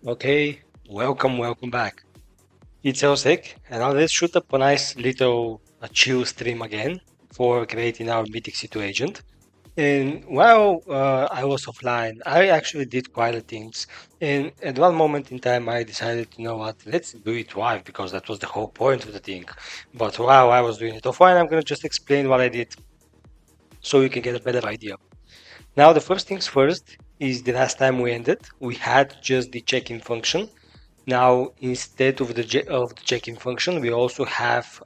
Okay, welcome back. It's Lsecqt, and now let's shoot up a nice little chill stream again for creating our Mythic C2 agent. And while I was offline, I actually did quite a things. And at one moment in time, I decided, you know what, let's do it live because that was the whole point of the thing. But while I was doing it offline, I'm going to just explain what I did so you can get a better idea. Now, the first things first is the last time we ended, we had just the check-in function. Now, instead of the check-in function, we also have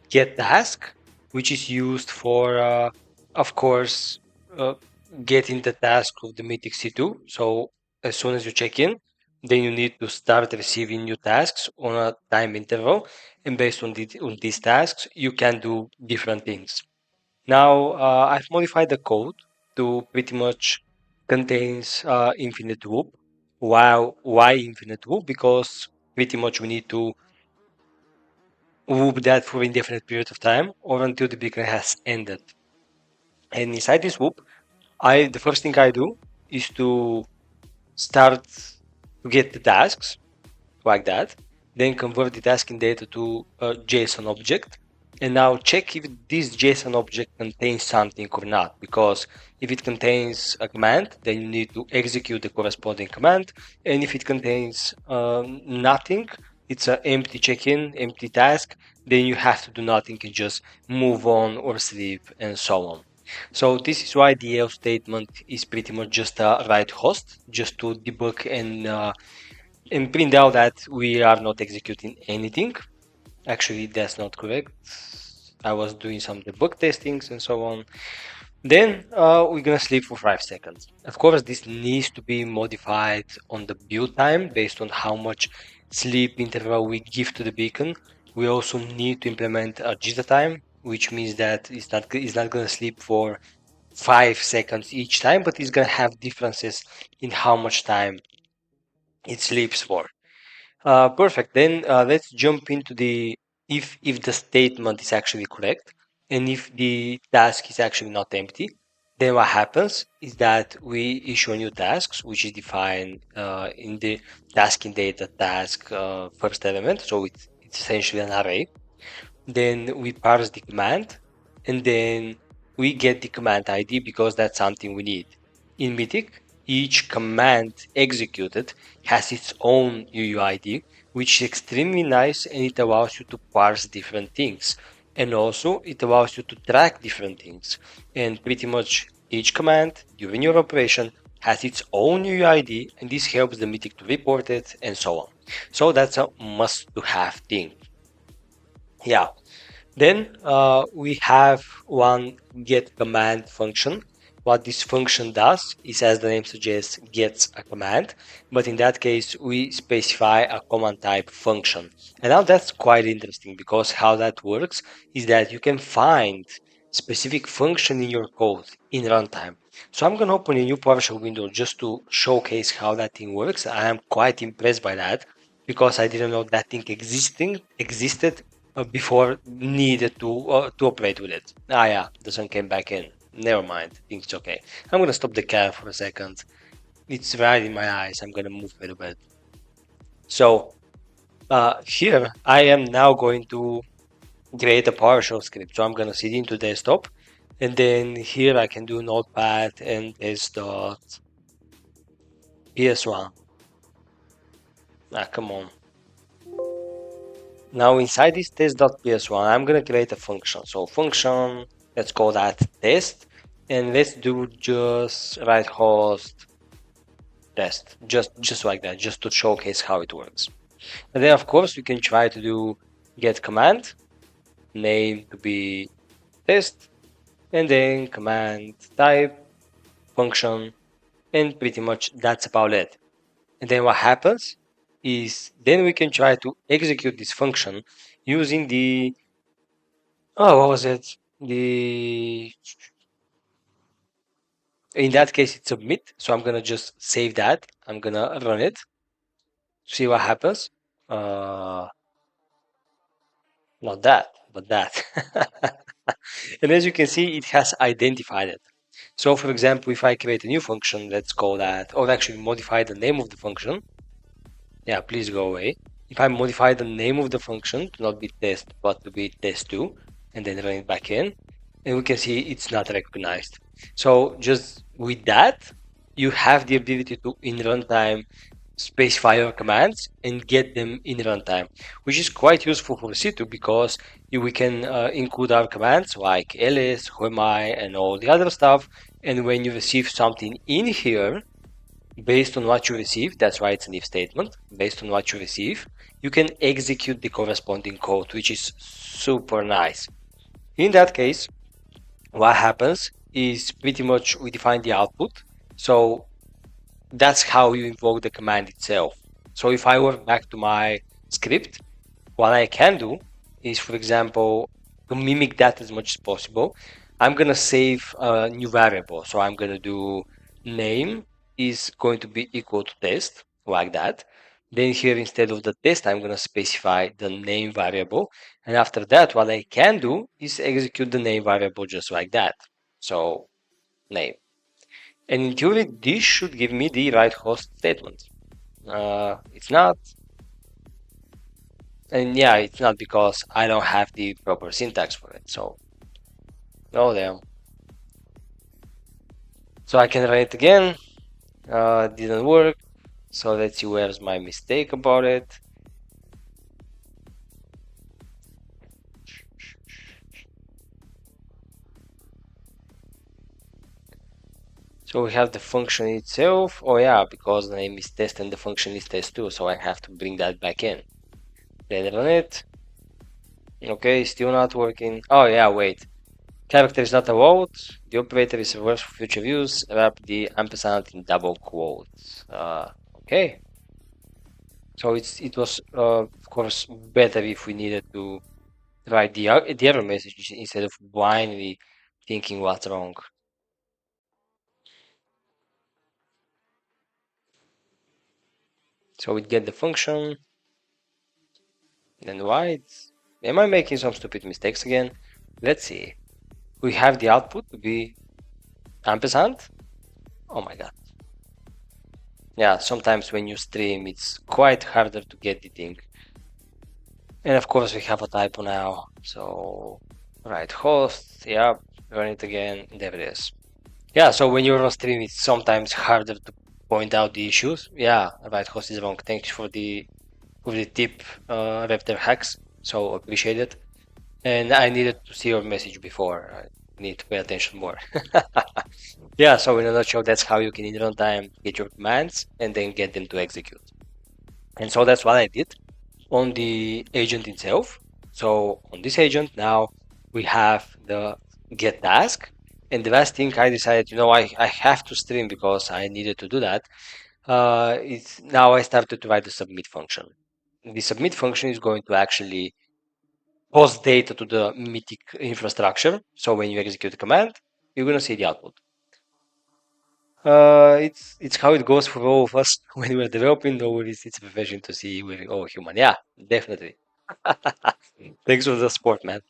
get task, which is used for, of course, uh, getting the task of the Mythic C2. So as soon as you check in, then you need to start receiving new tasks on a time interval, and based on these tasks, you can do different things. Now, I've modified the code to pretty much contains infinite loop. Why infinite loop? Because pretty much we need to loop that for indefinite period of time or until the beacon has ended. And inside this loop, the first thing I do is to start to get the tasks like that, then convert the tasking data to a JSON object, and now check if this JSON object contains something or not, because if it contains a command, then you need to execute the corresponding command, and if it contains nothing, it's an empty check-in, empty task, then you have to do nothing and just move on or sleep and so on. So this is why the else statement is pretty much just a write host, just to debug and print out that we are not executing anything. Actually, that's not correct. I was doing some debug testings and so on. Then we're gonna sleep for 5 seconds. Of course, this needs to be modified on the build time based on how much sleep interval we give to the beacon. We also need to implement a jitter time, which means that it's not gonna sleep for 5 seconds each time, but it's gonna have differences in how much time it sleeps for. Perfect. Then let's jump into the if the statement is actually correct and if the task is actually not empty, then what happens is that we issue a new task, which is defined in the tasking data task first element. So it's essentially an array. Then we parse the command, and then we get the command ID because that's something we need. In Mythic, each command executed has its own UUID, which is extremely nice, and it allows you to parse different things. And also, it allows you to track different things. And pretty much each command during your operation has its own UUID, and this helps the Mythic to report it, and so on. So that's a must-to-have thing. Yeah. Then we have one get command function. What this function does is, as the name suggests, gets a command, but in that case we specify a command type function. And now that's quite interesting because how that works is that you can find specific function in your code in runtime. So I'm going to open a new PowerShell window just to showcase how that thing works. I am quite impressed by that because I didn't know that thing existed before needed to operate with it. Ah, yeah, the sun came back in. Never mind, I think it's okay. I'm gonna stop the cat for a second. It's right in my eyes. I'm gonna move a little bit. So here I am now going to create a PowerShell script. So I'm gonna sit into desktop, and then here I can do Notepad and test.ps1. Ah, come on. Now inside this test.ps1, I'm gonna create a function. So function, let's call that test, and let's do just write host test, just like that, just to showcase how it works. And then of course we can try to do get command, name to be test, and then command type, function, and pretty much that's about it. And then what happens is then we can try to execute this function using the what was it? In that case, it's submit. So I'm gonna just save that. I'm gonna run it, see what happens. Not that, but that. And as you can see, it has identified it. So for example, if I create a new function, let's call that, or actually modify the name of the function. Yeah, please go away. If I modify the name of the function to not be test, but to be test2, and then run it back in, and we can see it's not recognized. So just with that, you have the ability to, in runtime, specify your commands and get them in runtime, which is quite useful for C2 because we can include our commands like ls, who am I, and all the other stuff. And when you receive something in here, based on what you receive, that's why it's an if statement, based on what you receive, you can execute the corresponding code, which is super nice. In that case, what happens is pretty much we define the output. So that's how you invoke the command itself. So if I work back to my script, what I can do is, for example, to mimic that as much as possible, I'm going to save a new variable. So I'm going to do name is going to be equal to test, like that. Then here, instead of the test, I'm going to specify the name variable. And after that, what I can do is execute the name variable just like that. So name. And in theory, this should give me the right host statement. It's not. And yeah, it's not because I don't have the proper syntax for it. So, oh damn. So I can run it again. Didn't work. So let's see where's my mistake about it. So we have the function itself. Oh yeah, because the name is test and the function is test2. So I have to bring that back in. Then run it. Okay, still not working. Oh yeah, wait. Character is not allowed. The operator is reversed for future use. Wrap the ampersand in double quotes. Okay. So it was of course better if we needed to write the error message instead of blindly thinking what's wrong. So we get the function. Then why? Am I making some stupid mistakes again? Let's see. We have the output to be ampersand. Oh my god. Yeah, sometimes when you stream, it's quite harder to get the thing. And of course, we have a typo now. So, right host, yeah, run it again. There it is. Yeah, so when you're on stream, it's sometimes harder to point out the issues. Yeah, right host is wrong. Thanks for the tip, Raptor hacks. So appreciate it. And I needed to see your message before. I need to pay attention more. Yeah, so in a nutshell, that's how you can in runtime get your commands and then get them to execute. And so that's what I did on the agent itself. So on this agent now we have the get task. And the last thing I decided, I have to stream because I needed to do that. It's now I started to write the submit function. The submit function is going to actually post data to the Mythic infrastructure. So when you execute the command, you're going to see the output. It's how it goes for all of us when we're developing. No worries, it's refreshing to see we're all human. Yeah, definitely. Thanks for the support, man.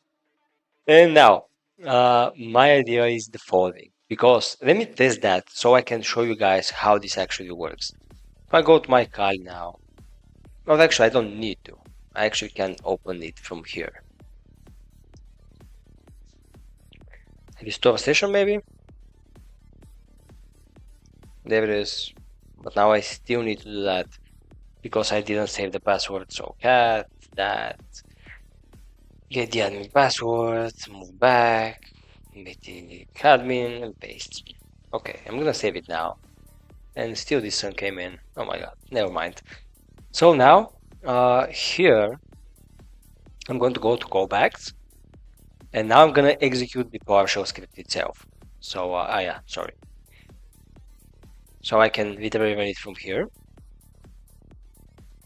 And now, my idea is the following, because let me test that so I can show you guys how this actually works. If I go to my Kali now, well, actually, I don't need to. I actually can open it from here. Restore session, maybe? There it is. But now I still need to do that because I didn't save the password. So cat, that, get the admin password, move back, Mythic admin, and paste. Okay, I'm gonna save it now. And still this one came in. Oh my god, never mind. So now, here, I'm going to go to callbacks. And now I'm gonna execute the PowerShell script itself. So, yeah, sorry. So I can literally run it from here.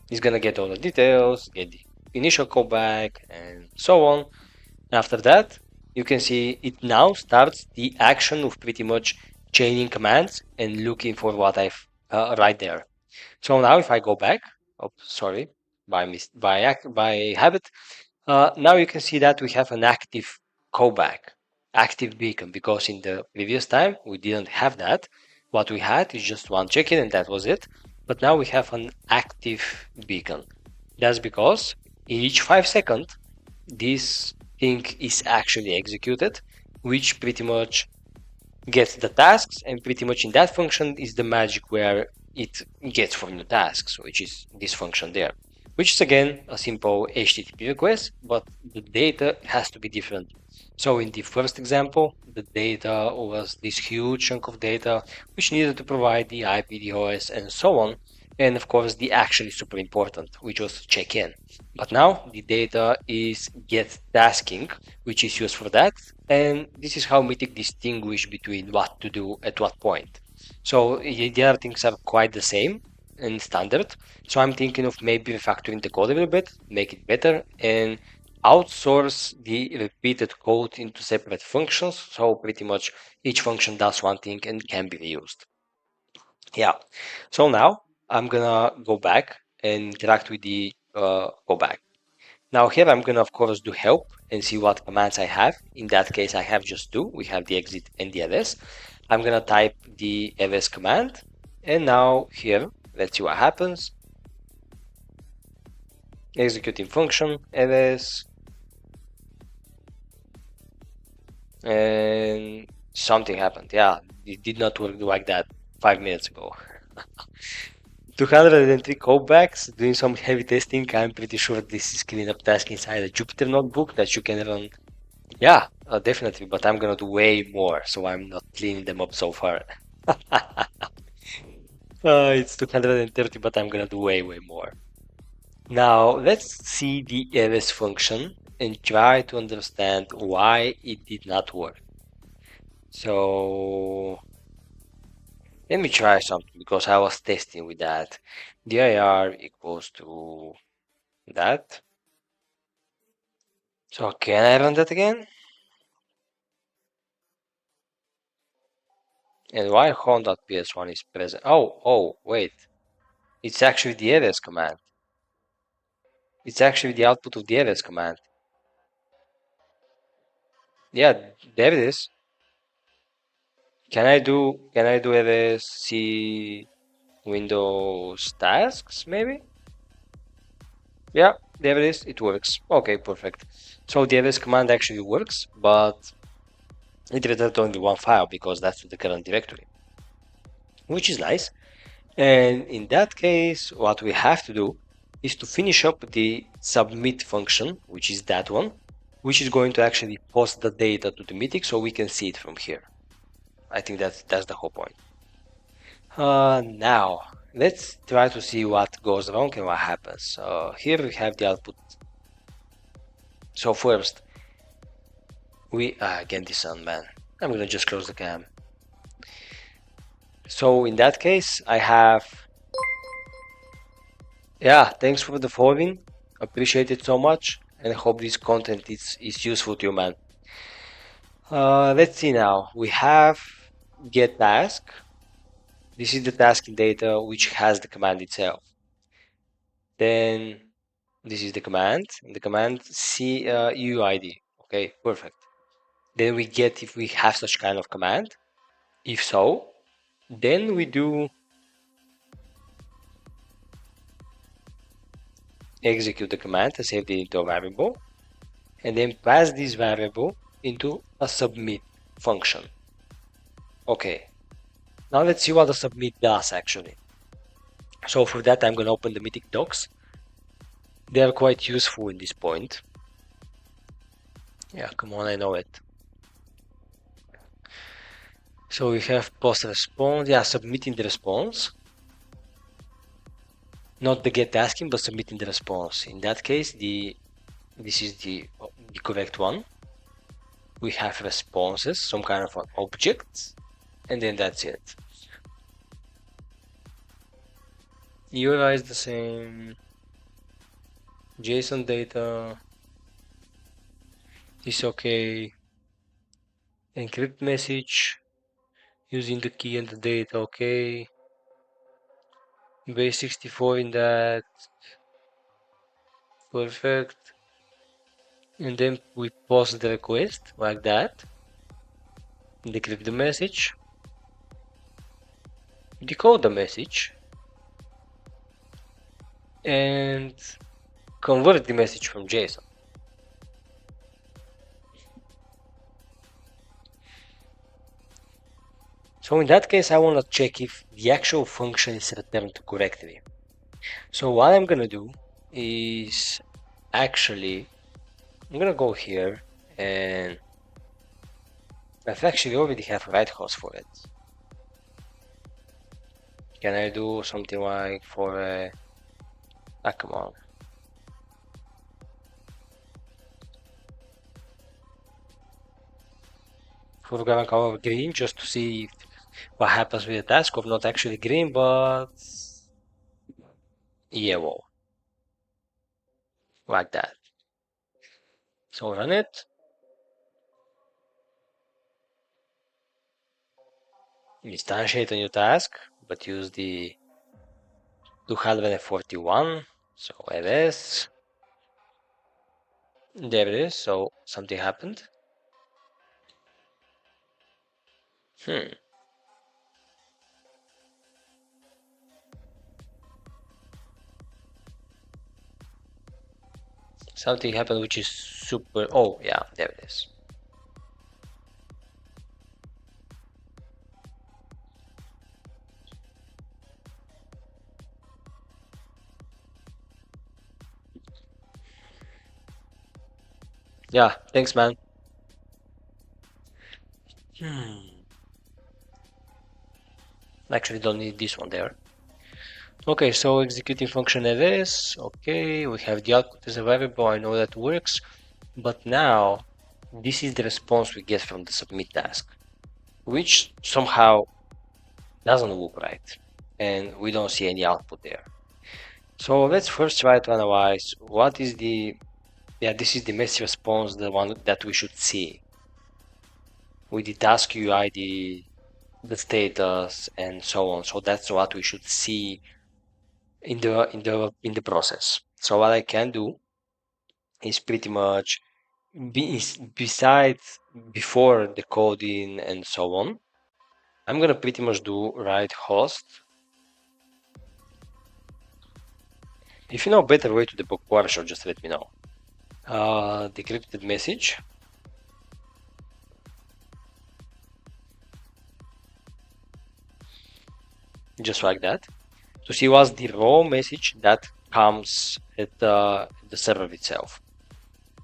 It's gonna get all the details, get the initial callback, and so on. After that, you can see it now starts the action of pretty much chaining commands and looking for what I've right there. So now if I go back, oh, sorry, by habit, now you can see that we have an active callback, active beacon, because in the previous time we didn't have that. What we had is just one check-in and that was it. but now we have an active beacon. That's because each 5 seconds, this thing is actually executed, which pretty much gets the tasks, and pretty much in that function is the magic where it gets for new tasks, which is this function there, which is again a simple HTTP request, but the data has to be different. So in the first example, the data was this huge chunk of data which needed to provide the IP, the OS, and so on. And of course, the actually super important, which was check-in. But now the data is get tasking, which is used for that. And this is how Mythic distinguish between what to do at what point. So the other things are quite the same and standard. So I'm thinking of maybe refactoring the code a little bit, make it better, and outsource the repeated code into separate functions. So pretty much each function does one thing and can be reused. Yeah. So now I'm gonna go back and interact with the go back. Now here I'm gonna of course do help and see what commands I have. In that case I have just two. We have the exit and the ls. I'm gonna type the ls command, and now here let's see what happens. Executing function ls, and something happened. Yeah, it did not work like that 5 minutes ago. 203 callbacks, doing some heavy testing. I'm pretty sure this is cleaning up task inside a Jupyter notebook that you can run. Yeah, definitely, but I'm gonna do way more, so I'm not cleaning them up so far. It's 230, but I'm gonna do way more. Now, let's see the ls function and try to understand why it did not work. So, let me try something because I was testing with that. dir equals to that. So can I run that again? And while home.ps1 is present, oh, wait. It's actually the ls command. It's actually the output of the ls command. Yeah, there it is. Can I do ls c Windows tasks maybe? Yeah, there it is. It works. Okay, perfect. So the ls command actually works, but it returned only one file because that's the current directory, which is nice. And in that case, what we have to do is to finish up the submit function, which is that one, which is going to actually post the data to the Mythic so we can see it from here. I think that's the whole point. Now, let's try to see what goes wrong and what happens. Here we have the output. So first, we again this one, man. I'm gonna just close the cam. So in that case, I have. Yeah, thanks for the following. Appreciate it so much, and I hope this content is useful to you, man. Let's see now. We have get task. This is the task in data which has the command itself. Then this is the command, and the command UID. Okay, perfect. Then we get if we have such kind of command. If so, then we do execute the command and save it into a variable, and then pass this variable into a submit function. Okay, now let's see what the submit does actually. So for that, I'm going to open the Mythic docs. They are quite useful in this point. Yeah, come on, I know it. So we have post response, yeah, submitting the response. Not the get asking, but submitting the response. In that case, this is the correct one. We have responses, some kind of an object, and then that's it. URI is the same. JSON data is okay. Encrypt message using the key and the data, okay. Base 64 in that. Perfect. And then we post the request like that. Decrypt the message. Decode the message. and convert the message from JSON. So in that case, I want to check if the actual function is returned correctly. So what I'm gonna do is actually, I'm gonna go here and I've actually already have a right host for it. Can I do something like for a, come on. Foreground color green just to see what happens with the task of not actually green, but yellow. Like that. So run it. Instantiate a new task, but use the 241. So ls. There it is. So something happened. Something happened which is super. Oh, yeah, there it is. Yeah, thanks, man. Actually, don't need this one there. Okay, so executing function arrays. Okay, we have the output as a variable. I know that works. But now, this is the response we get from the submit task, which somehow doesn't look right. And we don't see any output there. So let's first try to analyze what is the, this is the message response, the one that we should see with the task UI, the status, and so on. So that's what we should see in the process. So what I can do is pretty much besides before the coding and so on, I'm gonna pretty much do write host. If you know a better way to debug PowerShell, just let me know. Decrypted message. Just like that. To see what's the raw message that comes at the server itself.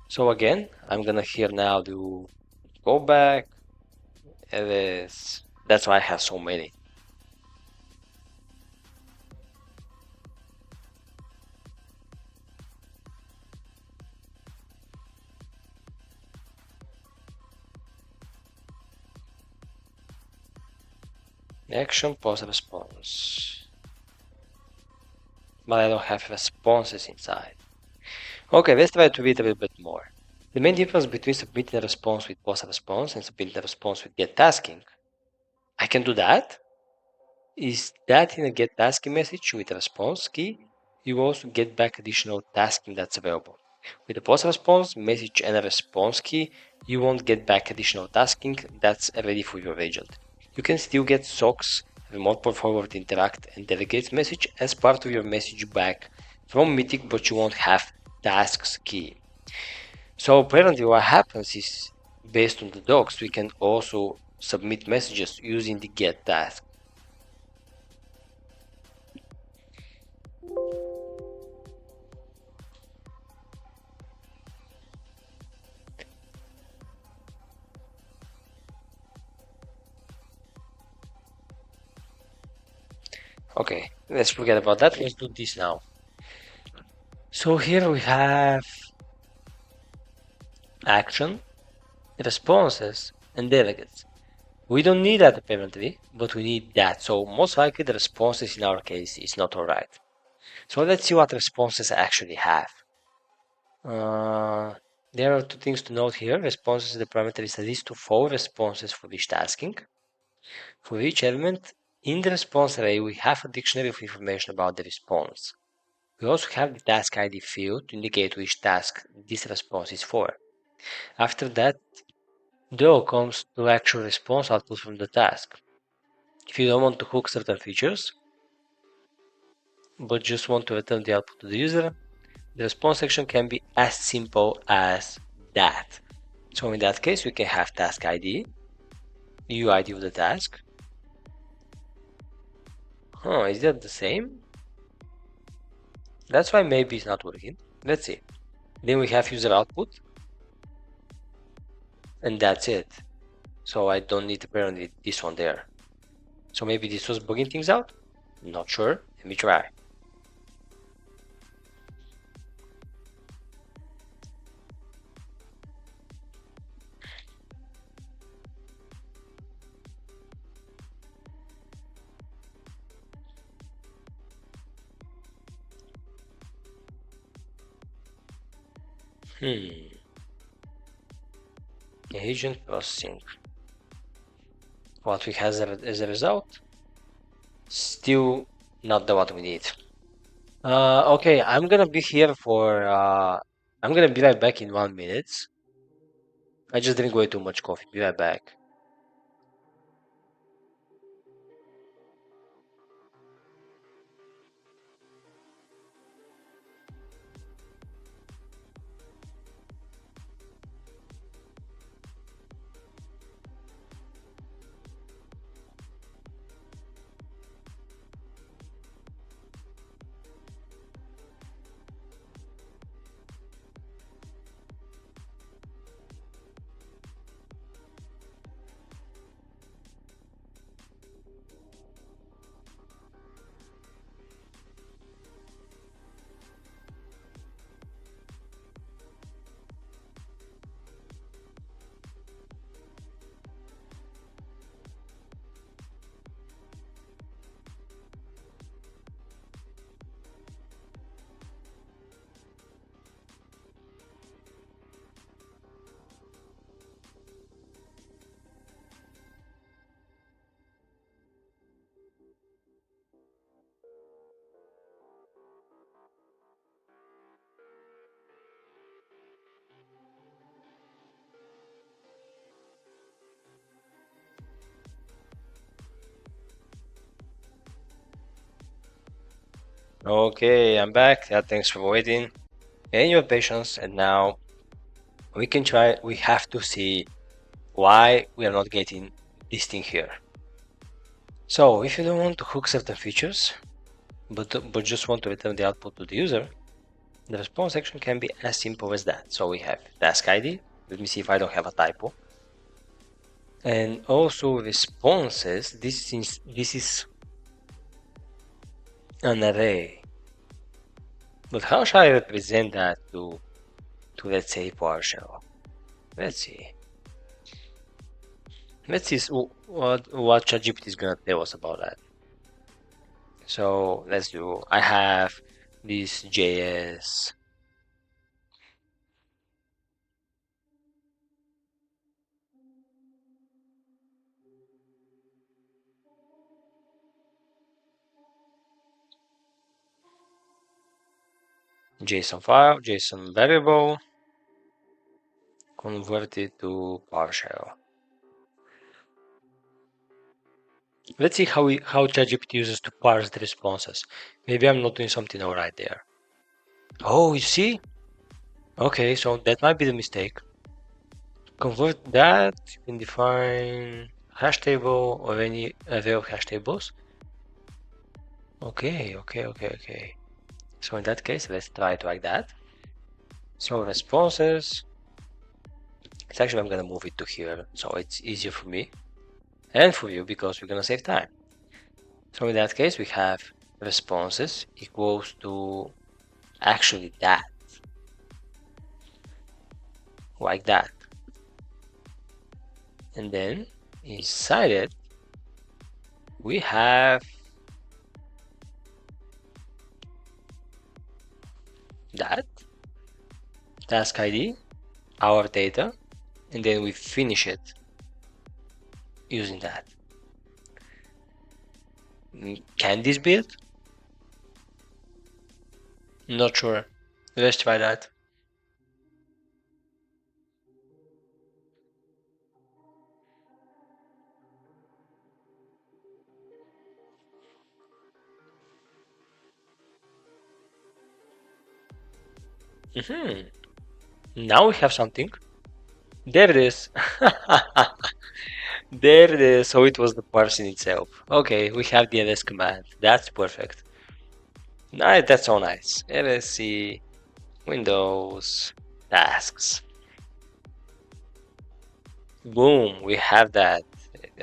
So again, I'm gonna here now do go back. That's why I have so many. Action, post response. But I don't have responses inside. Okay, let's try to read a little bit more. The main difference between submitting a response with post response and submitting a response with get tasking, I can do that, is that in a get tasking message with a response key, you also get back additional tasking that's available. With a post response message and a response key, you won't get back additional tasking that's ready for your agent. You can still get SOCs, remote port forward interact, and delegate message as part of your message back from Mythic, but you won't have tasks key. So apparently what happens is, based on the docs, we can also submit messages using the get task. Okay, let's forget about that. Let's do this now. So here we have action, responses, and delegates. We don't need that apparently, but we need that. So most likely the responses in our case is not alright. So let's see what responses I actually have. There are two things to note here. Responses, the parameter is a list of 4 responses for each tasking. For each element in the response array, we have a dictionary of information about the response. We also have the task ID field to indicate which task this response is for. After that, though comes the actual response output from the task. If you don't want to hook certain features, but just want to return the output to the user, the response section can be as simple as that. So in that case, we can have task ID, UID of the task. Is that the same? That's why maybe it's not working. Let's see. Then we have user output, and that's it. So I don't need to parent this one there. So maybe this was bugging things out? Not sure. Let me try. Agent processing. What we have as a result? Still not the what we need. Okay, I'm gonna be here for I'm gonna be right back in 1 minute. I just drank way too much coffee. Be right back. Okay, I'm back. Yeah, thanks for waiting and your patience. And now we can try. We have to see why we are not getting this thing here. So if you don't want to hook certain features, but just want to return the output to the user, the response action can be as simple as that. So we have task ID. Let me see if I don't have a typo. And also responses. This is an array. But how shall I represent that to let's say PowerShell? Let's see. Let's see what ChatGPT is gonna tell us about that. So let's do. I have this JS. JSON file, JSON variable, converted to PowerShell. Let's see how ChatGPT uses to parse the responses. Maybe I'm not doing something alright there. Oh, you see? Okay, so that might be the mistake. Convert that, you can define hash table or any array of hash tables. Okay. So in that case, let's try it like that. So responses. It's actually, I'm gonna move it to here, so it's easier for me and for you because we're gonna save time. So in that case, we have responses equals to actually that, like that. And then inside it, we have that task ID, our data, and then we finish it using that. Can this be it? Not sure. Let's try that. Now we have something. There it is. There it is. So it was the parsing itself. Okay, we have the ls command. That's perfect. Nice, that's so nice. lsc Windows tasks. Boom, we have that.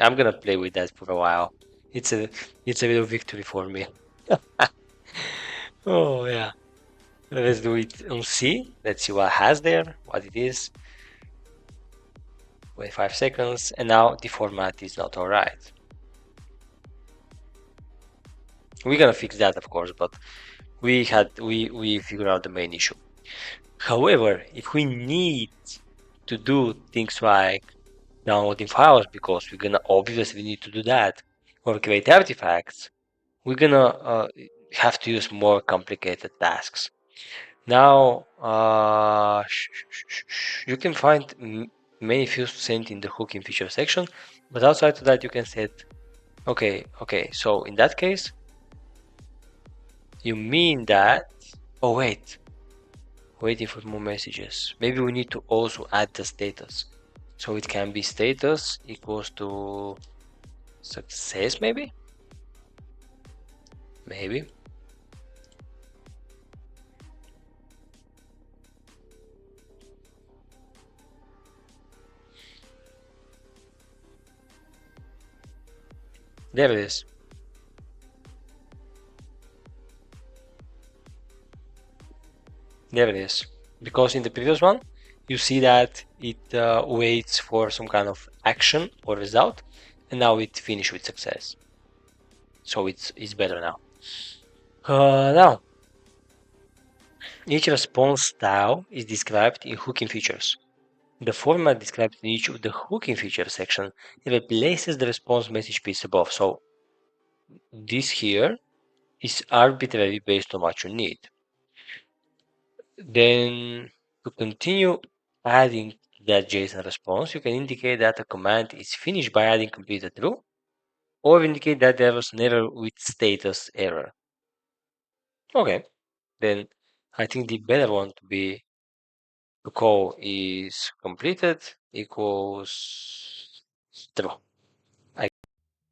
I'm gonna play with that for a while. It's a little victory for me. Oh yeah. Let's do it on C. Let's see what has there, what it is. Wait 5 seconds, and now the format is not alright. We're gonna fix that, of course, but we figured out the main issue. However, if we need to do things like downloading files, because we're gonna obviously need to do that, or create artifacts, we're gonna have to use more complicated tasks. Now, you can find many fields sent in the hooking feature section, but outside of that, you can set. Okay. So in that case, you mean that? Oh wait, waiting for more messages. Maybe we need to also add the status. So it can be status equals to success, maybe? Maybe. There it is. There it is. Because in the previous one, you see that it waits for some kind of action or result, and now it finished with success. So it's better now. Now, each response style is described in hooking features. The format described in each of the hooking feature section replaces the response message piece above. So this here is arbitrary based on what you need. Then to continue adding that JSON response, you can indicate that a command is finished by adding completed true, or indicate that there was an error with status error. Okay, then I think the better one to call is completed equals true.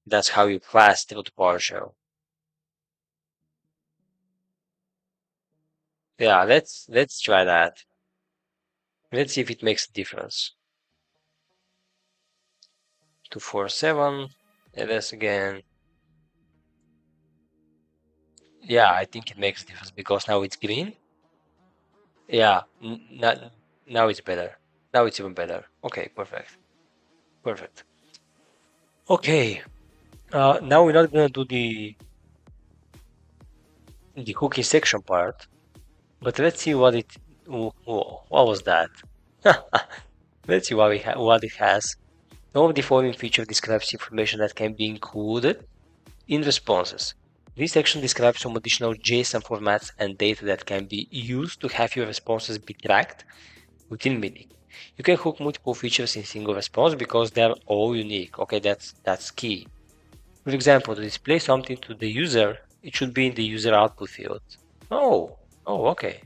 That's how you pass through the PowerShell. Yeah, let's try that. Let's see if it makes a difference. 247, ls again. Yeah, I think it makes a difference because now it's green. Yeah, now it's better. Now it's even better. Okay, perfect. Perfect. Okay, now we're not gonna do the hooking section part, but let's see what it. What was that? Let's see what it has. All of the following feature describes information that can be included in responses. This section describes some additional JSON formats and data that can be used to have your responses be tracked within Mythic. You can hook multiple features in single response because they're all unique. Okay, that's key. For example, to display something to the user, it should be in the user output field. Oh, okay.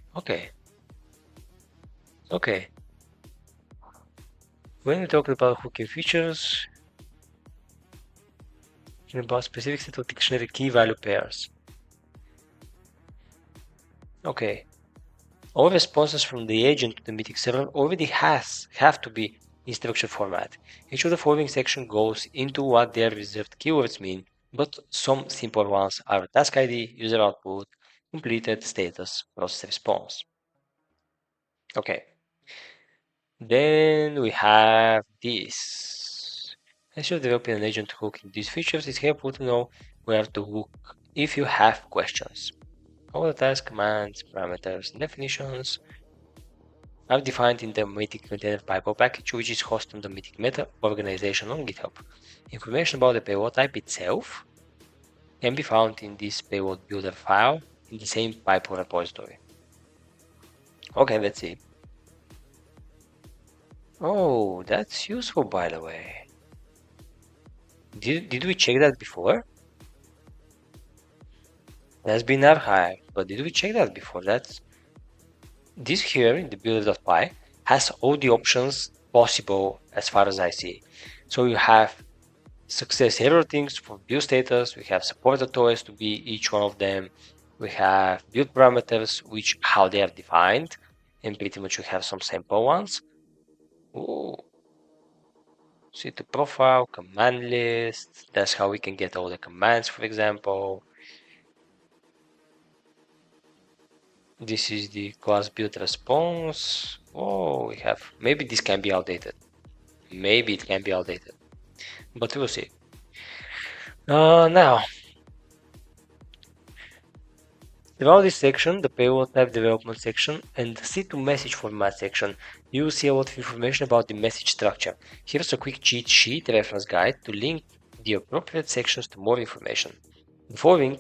When we talk about hooking features, about specific set of dictionary key value pairs. Okay. All responses from the agent to the Mythic server already have to be in structured format. Each of the following section goes into what their reserved keywords mean, but some simple ones are task ID, user output, completed, status, process response. Okay. Then we have this. As you're developing an agent hooking these features, it's helpful to know where to hook if you have questions. All the task commands, parameters, and definitions are defined in the Mythic container Bible package, which is hosted on the Mythic Meta organization on GitHub. Information about the payload type itself can be found in this payload builder file in the same Bible repository. Okay, let's see. Oh, that's useful, by the way. Did we check that before? That's been archived, but did we check that before? this here in the builder.py has all the options possible as far as I see. So you have success error things for build status, we have support authors to be each one of them, we have build parameters, which how they are defined, and pretty much we have some sample ones. Ooh. See the profile, command list, that's how we can get all the commands, for example. This is the class build response. Oh, we have, maybe this can be outdated. Maybe it can be outdated, but we'll see. Now, throughout this section, the payload type development section and the C2 message format section, you will see a lot of information about the message structure. Here's a quick cheat sheet reference guide to link the appropriate sections to more information. The following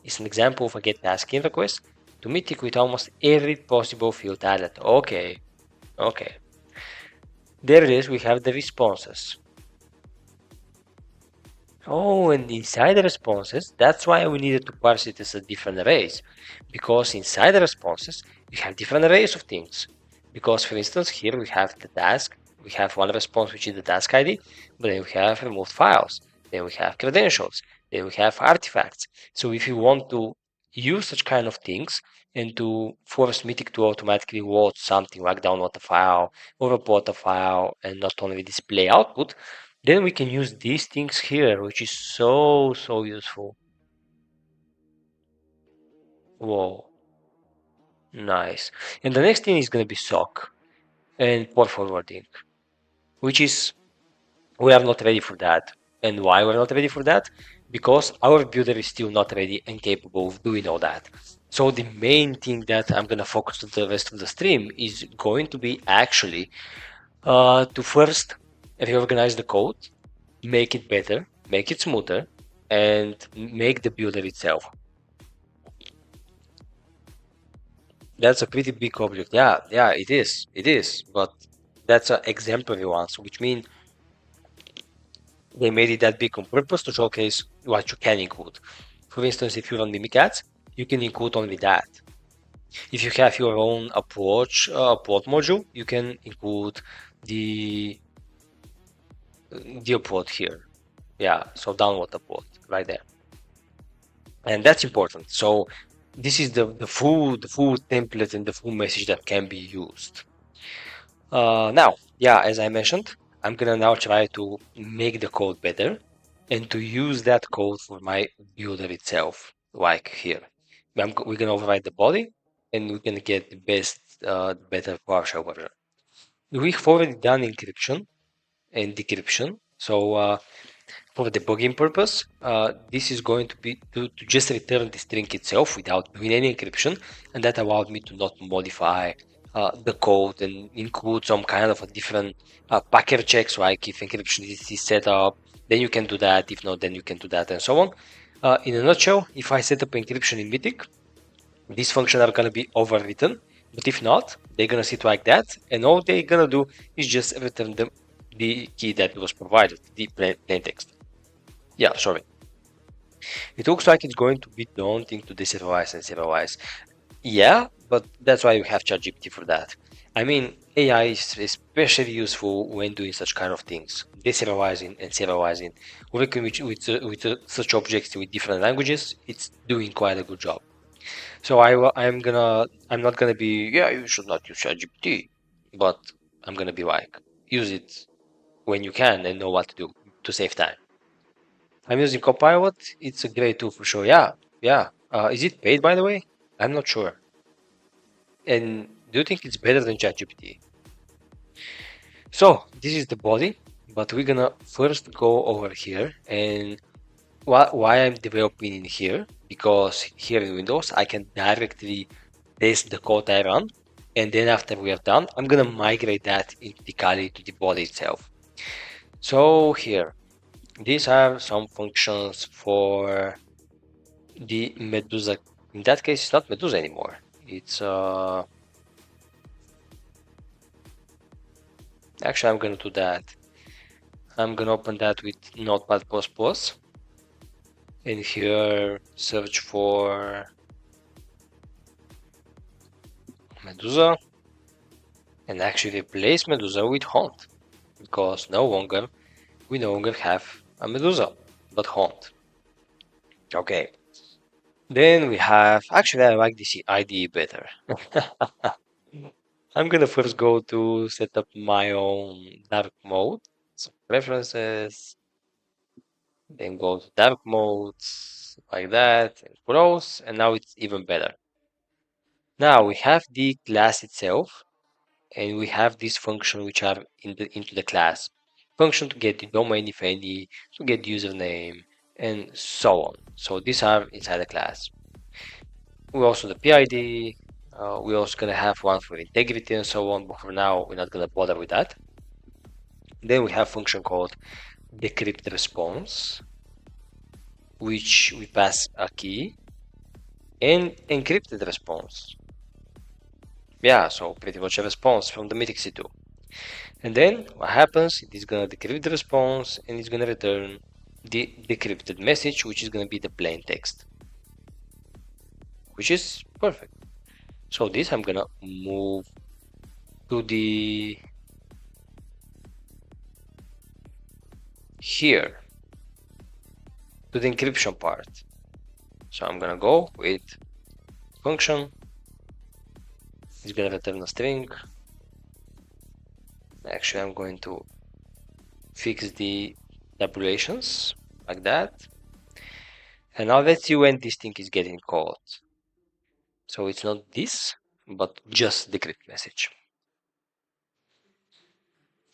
is an example of a get task in request to Mythic with almost every possible field added. Okay. There it is, we have the responses. Oh, and inside the responses, that's why we needed to parse it as a different arrays. Because inside the responses, we have different arrays of things. Because for instance, here we have the task, we have one response which is the task ID, but then we have removed files, then we have credentials, then we have artifacts. So if you want to use such kind of things and to force Mythic to automatically load something like download a file or report a file and not only display output, then we can use these things here, which is so useful. Whoa, nice. And the next thing is going to be SOC and port forwarding, which is, we are not ready for that. And why we're not ready for that? Because our builder is still not ready and capable of doing all that. So the main thing that I'm going to focus on the rest of the stream is going to be actually to first reorganize the code, make it better, make it smoother, and make the builder itself. That's a pretty big object. Yeah, it is. But that's an exemplary one, so which means they made it that big on purpose to showcase what you can include. For instance, if you run Mimikatz, you can include only that. If you have your own approach upload module, you can include the upload here. Yeah, so download upload right there, and that's important. So this is the full template and the full message that can be used. Now, yeah, as I mentioned, I'm gonna now try to make the code better and to use that code for my builder itself, like here. We're gonna override the body and we're gonna get the best, better PowerShell version. We've already done encryption and decryption. So for debugging purpose, this is going to be to just return the string itself without doing any encryption, and that allowed me to not modify the code and include some kind of a different packer checks, like if encryption is set up, then you can do that, if not, then you can do that, and so on. In a nutshell, if I set up encryption in Mythic, these functions are going to be overwritten, but if not, they're going to sit like that, and all they're going to do is just return the key that was provided, the plain text. Yeah, sorry. It looks like it's going to be daunting to deserialize and serialize. Yeah, but that's why we have ChatGPT for that. I mean, AI is especially useful when doing such kind of things, deserializing and serializing. Working with such objects with different languages, it's doing quite a good job. So I'm not gonna be, yeah, you should not use ChatGPT, but I'm gonna be like, use it when you can and know what to do to save time. I'm using Copilot. It's a great tool for sure. Yeah. Is it paid, by the way? I'm not sure. And do you think it's better than ChatGPT? So this is the body, but we're gonna first go over here and why I'm developing in here, because here in Windows I can directly test the code I run, and then after we are done, I'm gonna migrate that entirely to the body itself. So here, these are some functions for the Medusa. In that case, it's not Medusa anymore. It's actually I'm gonna do that. I'm gonna open that with Notepad++, and here search for Medusa, and actually replace Medusa with Haunt, because we no longer have a Medusa, but Haunt. Okay. Then we have, actually I like this IDE better. I'm gonna first go to set up my own dark mode. So preferences, then go to dark modes, like that, and close, and now it's even better. Now we have the class itself, and we have this function which are into the class. Function to get the domain if any, to get username, and so on. So these are inside the class. We also the PID. We're also gonna have one for integrity and so on, but for now we're not gonna bother with that. Then we have function called decrypt response, which we pass a key, and encrypted response. Yeah, so pretty much a response from the Mythic C2. And then what happens, it is gonna decrypt the response and it's gonna return the decrypted message, which is gonna be the plain text, which is perfect. So this I'm gonna move to the here to the encryption part. So I'm gonna go with function. It's gonna return a string. Actually, I'm going to fix the tabulations like that. And now let's see when this thing is getting called. So it's not this, but just decrypt message.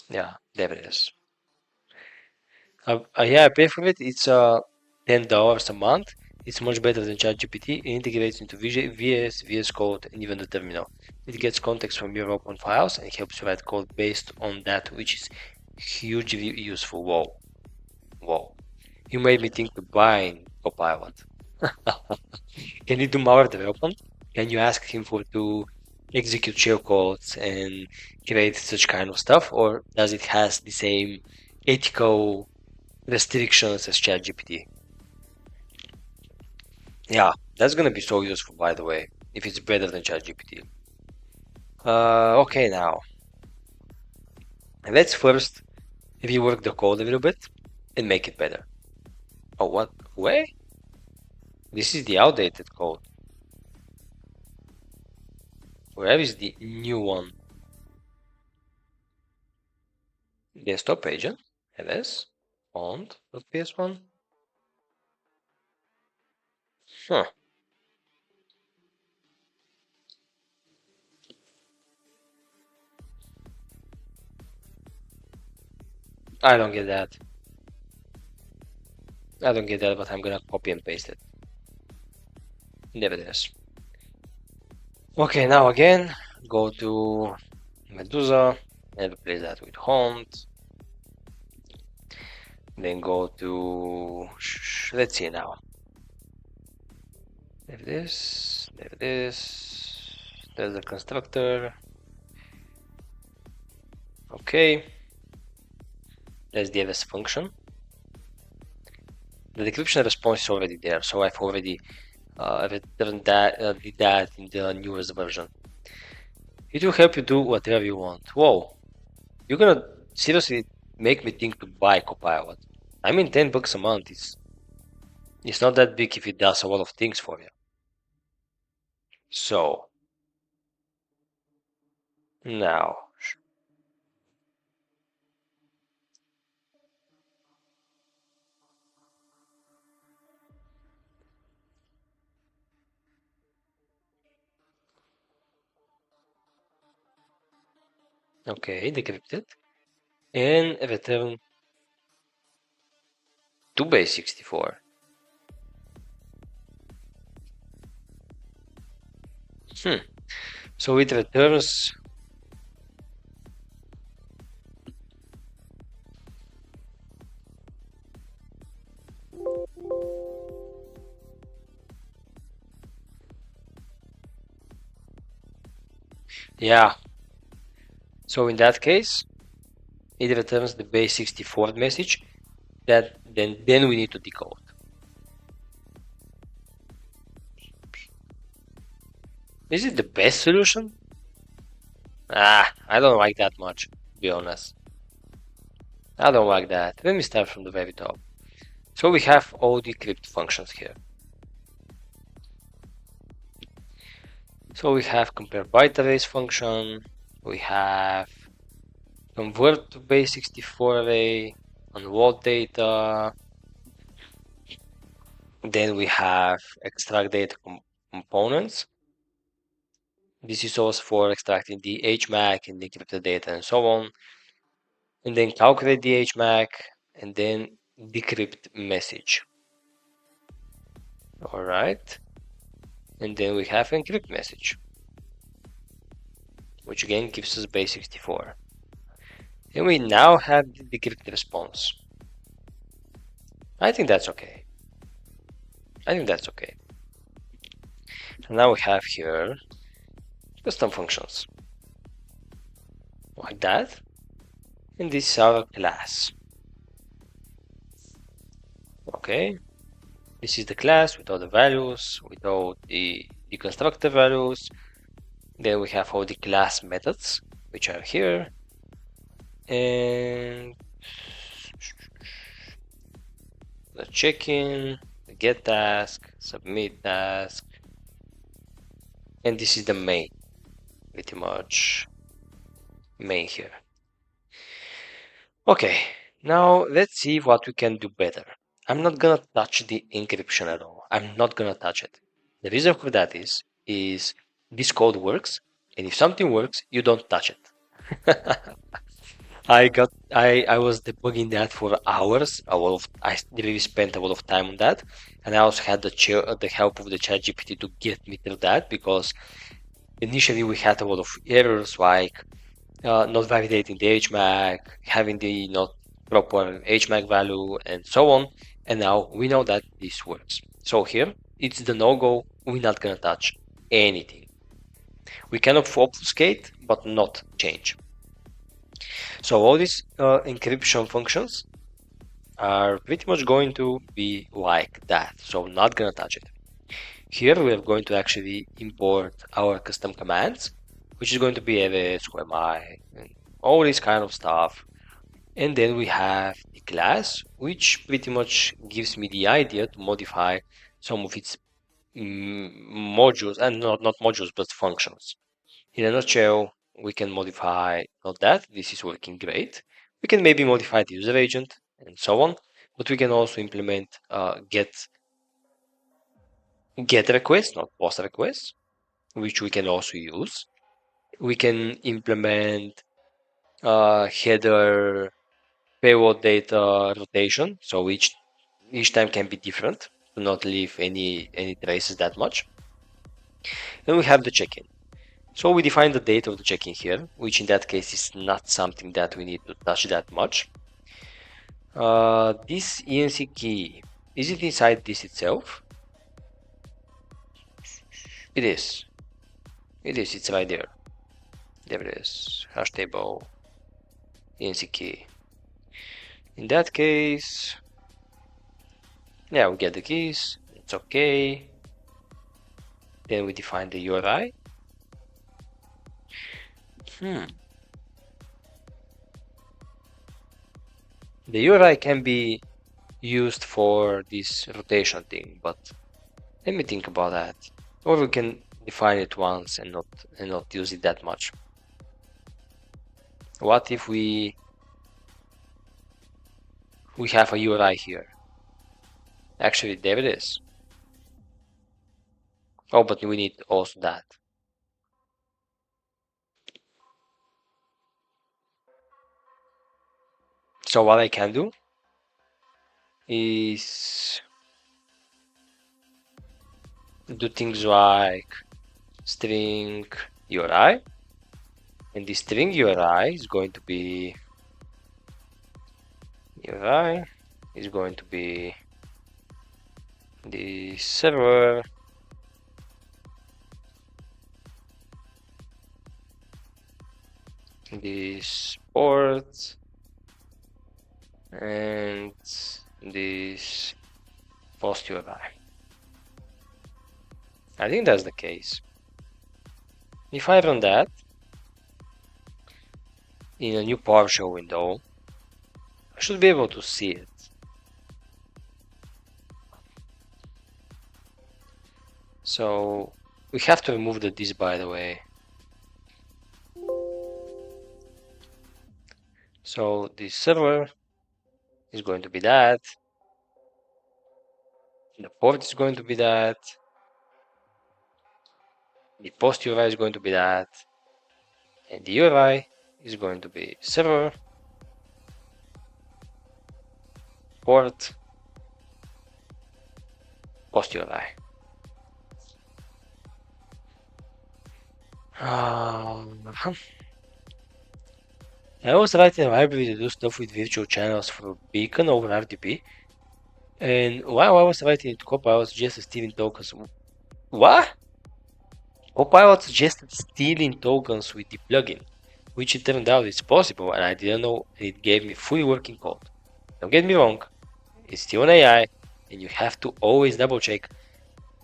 Yeah, there it is. Yeah, I pay for it. It's $10 a month. It's much better than ChatGPT. It integrates into VS Code, and even the terminal. It gets context from your open files and helps you write code based on that, which is hugely useful. Whoa, whoa! You made me think to buy Copilot. Can you do malware development? Can you ask him to execute shellcodes and create such kind of stuff, or does it has the same ethical restrictions as ChatGPT? Yeah, that's gonna be so useful, by the way, if it's better than ChatGPT. Okay, now let's first rework the code a little bit and make it better. Oh, what way? This is the outdated code. Where is the new one? Desktop agent, ls, font.ps1. Huh. I don't get that. I don't get that, but I'm gonna copy and paste it. There it is. Okay, now again, go to Medusa and replace that with Haunt. Then go to, let's see now. There it is, there it is. There's the constructor. Okay. There's the ls function. The decryption response is already there, so I've already returned that, did that in the newest version. It will help you do whatever you want. Whoa, you're gonna seriously make me think to buy Copilot. I mean, $10 a month it's not that big if it does a lot of things for you. So now okay, decrypted and return to base 64. So it returns yeah. So in that case, it returns the base 64 message that then we need to decode. Is it the best solution? I don't like that much, to be honest. I don't like that. Let me start from the very top. So we have all the crypt functions here. So we have compare byte arrays function, we have convert to base 64 array, unload data, then we have extract data components. This is also for extracting the HMAC and the encrypted data and so on. And then calculate the HMAC and then decrypt message. All right. And then we have encrypt message, which again gives us base 64. And we now have the decrypt response. I think that's okay. So now we have here custom functions like that. And this is our class. Okay. This is the class with all the values, without the constructor values. Then we have all the class methods, which are here. And the check-in, the get task, submit task. And this is the main, pretty much main here. Okay, now let's see what we can do better. I'm not gonna touch the encryption at all. I'm not gonna touch it. The reason for that is this code works, and if something works, you don't touch it. I was debugging that for hours. I really spent a lot of time on that, and I also had the help of the ChatGPT to get me through that, because initially we had a lot of errors like not validating the HMAC, having the not proper HMAC value, and so on. And now we know that this works. So here, it's the no-go. We're not gonna touch anything. We can obfuscate, but not change. So all these encryption functions are pretty much going to be like that. So not gonna touch it. Here we are going to actually import our custom commands, which is going to be ls, QMI, and all this kind of stuff. And then we have the class, which pretty much gives me the idea to modify some of its modules, and not modules, but functions. In a nutshell, we can modify not that, this is working great. We can maybe modify the user agent and so on, but we can also implement get request, not post request, which we can also use. We can implement header payload data rotation, so each time can be different to not leave any traces that much. Then we have the check-in. So we define the date of the check-in here, which in that case is not something that we need to touch that much. This ENC key, is it inside this itself? It is. It's right there. There it is. Hash table, ENC key. In that case, yeah, we get the keys. It's okay. Then we define the URI. The URI can be used for this rotation thing, but let me think about that. Or we can define it once and not use it that much. What if we have a URI here? Actually, there it is. Oh, but we need also that. So what I can do is do things like string URI, and the string URI is going to be the server this port and this post URI. I think that's the case. If I run that, in a new PowerShell window, I should be able to see it. So we have to remove the this, by the way. So the server is going to be that. The port is going to be that. The post URI is going to be that. And the URI is going to be server, port, post URI. I was writing a library to do stuff with virtual channels for beacon over RDP. And while I was writing it, Copilot suggested stealing tokens. What? Copilot suggested stealing tokens with the plugin, which it turned out is possible, and I didn't know, and it gave me fully working code. Don't get me wrong, it's still an AI, and you have to always double check,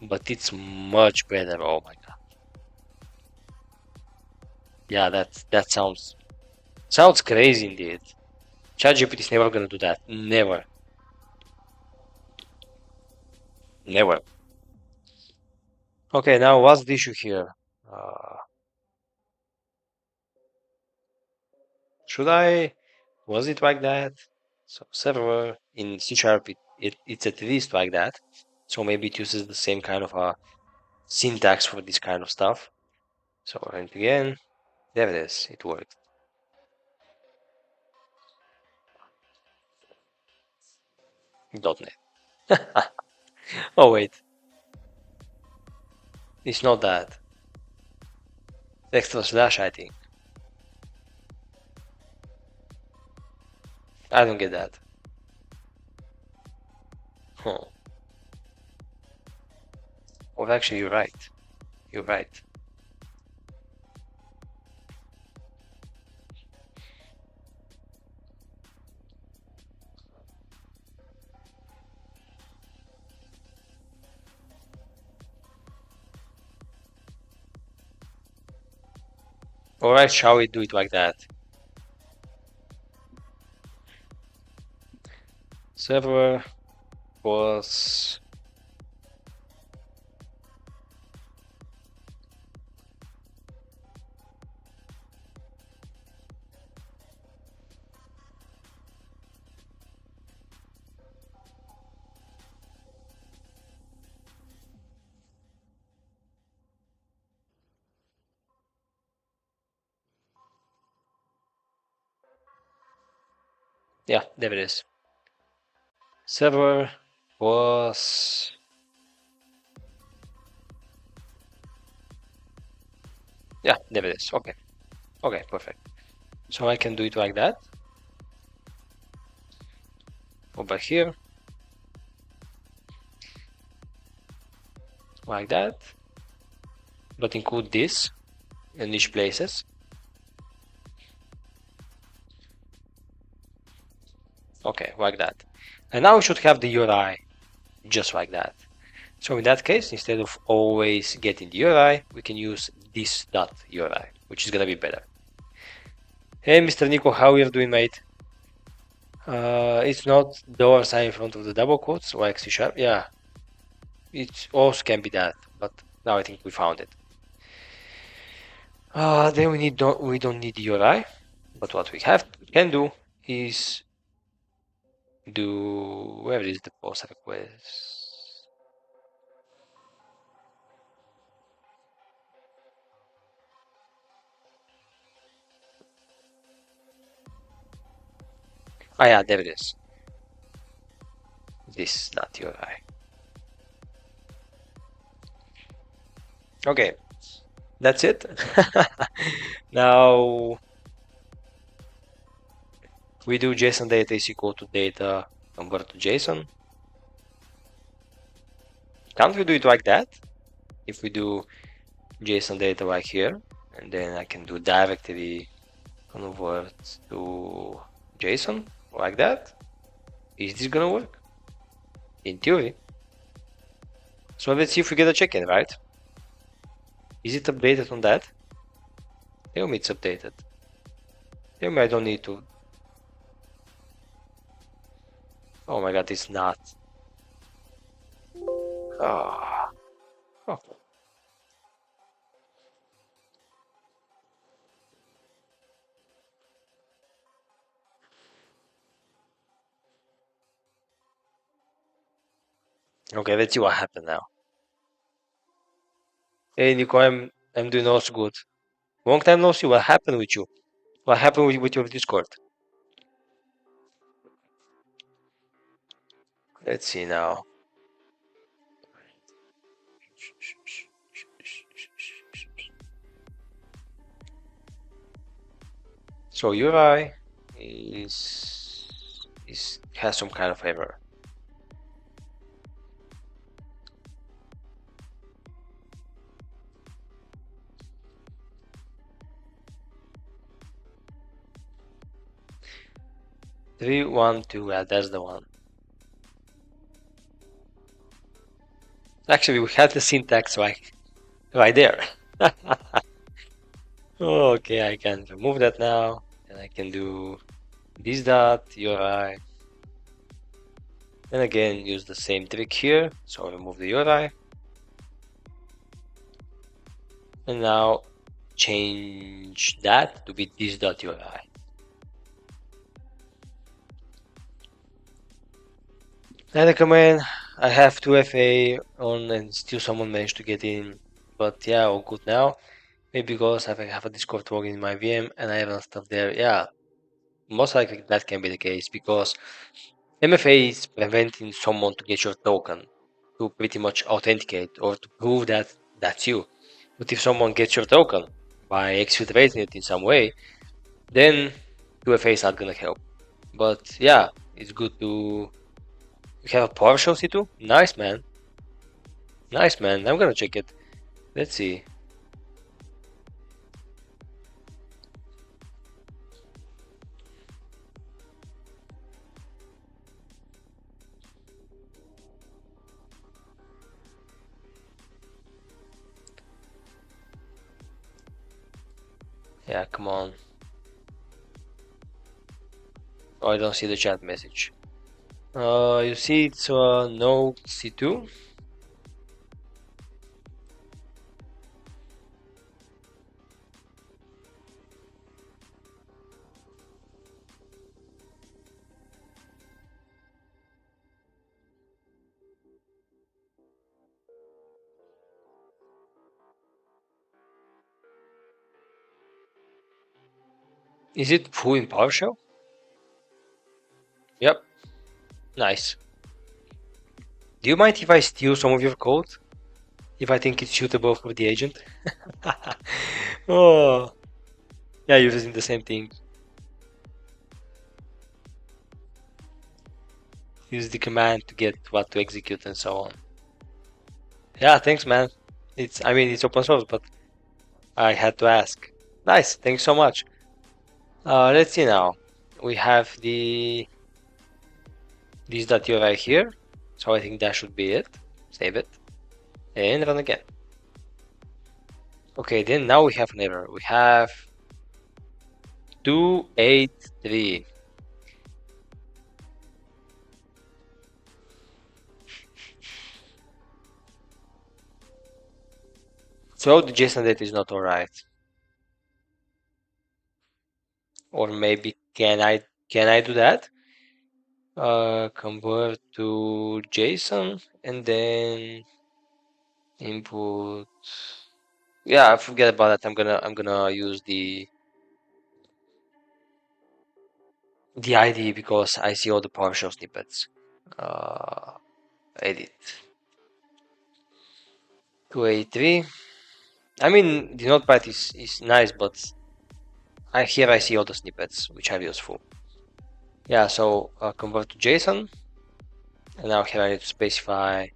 but it's much better. Oh my god. Yeah, that sounds crazy indeed. ChatGPT is never gonna do that. Never. Never. Okay, now what's the issue here? Should I? Was it like that? So server in C# it's at least like that. So maybe it uses the same kind of syntax for this kind of stuff. So run it again. There it is. It worked. .NET. Oh wait, it's not that. Extra slash, I think. I don't get that. Huh. Well, actually, you're right. You're right. Alright, shall we do it like that? Server was yeah, there it is. Server was yeah, there it is. Okay. Okay, perfect. So I can do it like that. Over here. Like that. But include this in each places. Okay, like that. And now we should have the URI just like that. So in that case, instead of always getting the URI, we can use this dot URI, which is gonna be better. Hey, Mr. Nico, how are you doing, mate? It's not $sign in front of the double quotes like C#. Yeah, it also can be that, but now I think we found it. Then we don't need the URI, but what we can do is do where is the post request? Ah, yeah, there it is. This not URI. Okay, that's it. Now we do JSON data is equal to data convert to JSON. Can't we do it like that? If we do JSON data right here, and then I can do directly convert to JSON like that. Is this gonna work? In theory. So let's see if we get a check-in, right? Is it updated on that? Tell me it's updated. Maybe I don't need to. Oh my god, it's not. Ah. Oh. Okay, let's see what happened now. Hey Nico, I'm doing also good. Long time no see. What happened with you? What happened with your Discord? Let's see now. So UI has some kind of error. Three, one, two. Yeah, that's the one. Actually, we had the syntax right there. Okay, I can remove that now, and I can do this dot URI. And again, use the same trick here. So remove the URI. And now change that to be this dot URI. And I come in, I have 2FA on and still someone managed to get in. But yeah, all good now. Maybe because I have a Discord login in my VM and I have stuff there. Yeah, most likely that can be the case because MFA is preventing someone to get your token to pretty much authenticate or to prove that that's you. But if someone gets your token by exfiltrating it in some way, then 2FA is not gonna help. But yeah, it's good to have a PowerShell C2. Nice, man. Nice, man. I'm gonna check it. Let's see. Yeah, come on. Oh, I don't see the chat message. You see it's no C2. Is it full in PowerShell? Yep. Nice. Do you mind if I steal some of your code? If I think it's suitable for the agent? Oh, yeah, you're using the same thing. Use the command to get what to execute and so on. Yeah, thanks, man. I mean, it's open source, but I had to ask. Nice, thanks so much. Let's see now. We have this .uri here, so I think that should be it. Save it and run again. Okay, then now we have an error. We have 283. So the JSON data is not alright. Or maybe can I do that? Convert to JSON and then input. Yeah, forget about that. I'm gonna use the ID because I see all the PowerShell snippets. Edit 283. I mean, the notepad is nice, but here I see all the snippets which are useful. Yeah, so convert to JSON, and now here I need to specify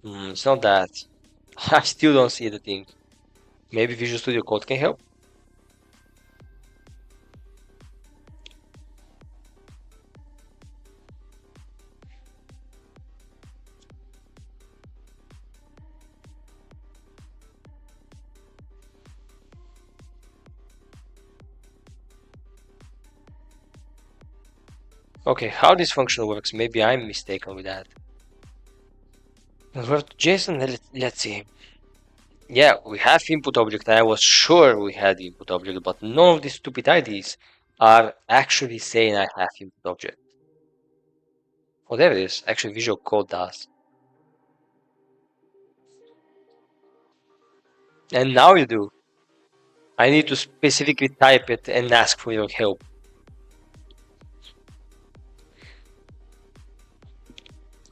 it's not that. I still don't see the thing. Maybe Visual Studio Code can help. Okay, how this function works, maybe I'm mistaken with that. Convert to JSON, let's see. Yeah, we have input object. I was sure we had input object, but none of these stupid IDs are actually saying I have input object. Oh, there it is. Actually, Visual Code does. And now you do. I need to specifically type it and ask for your help.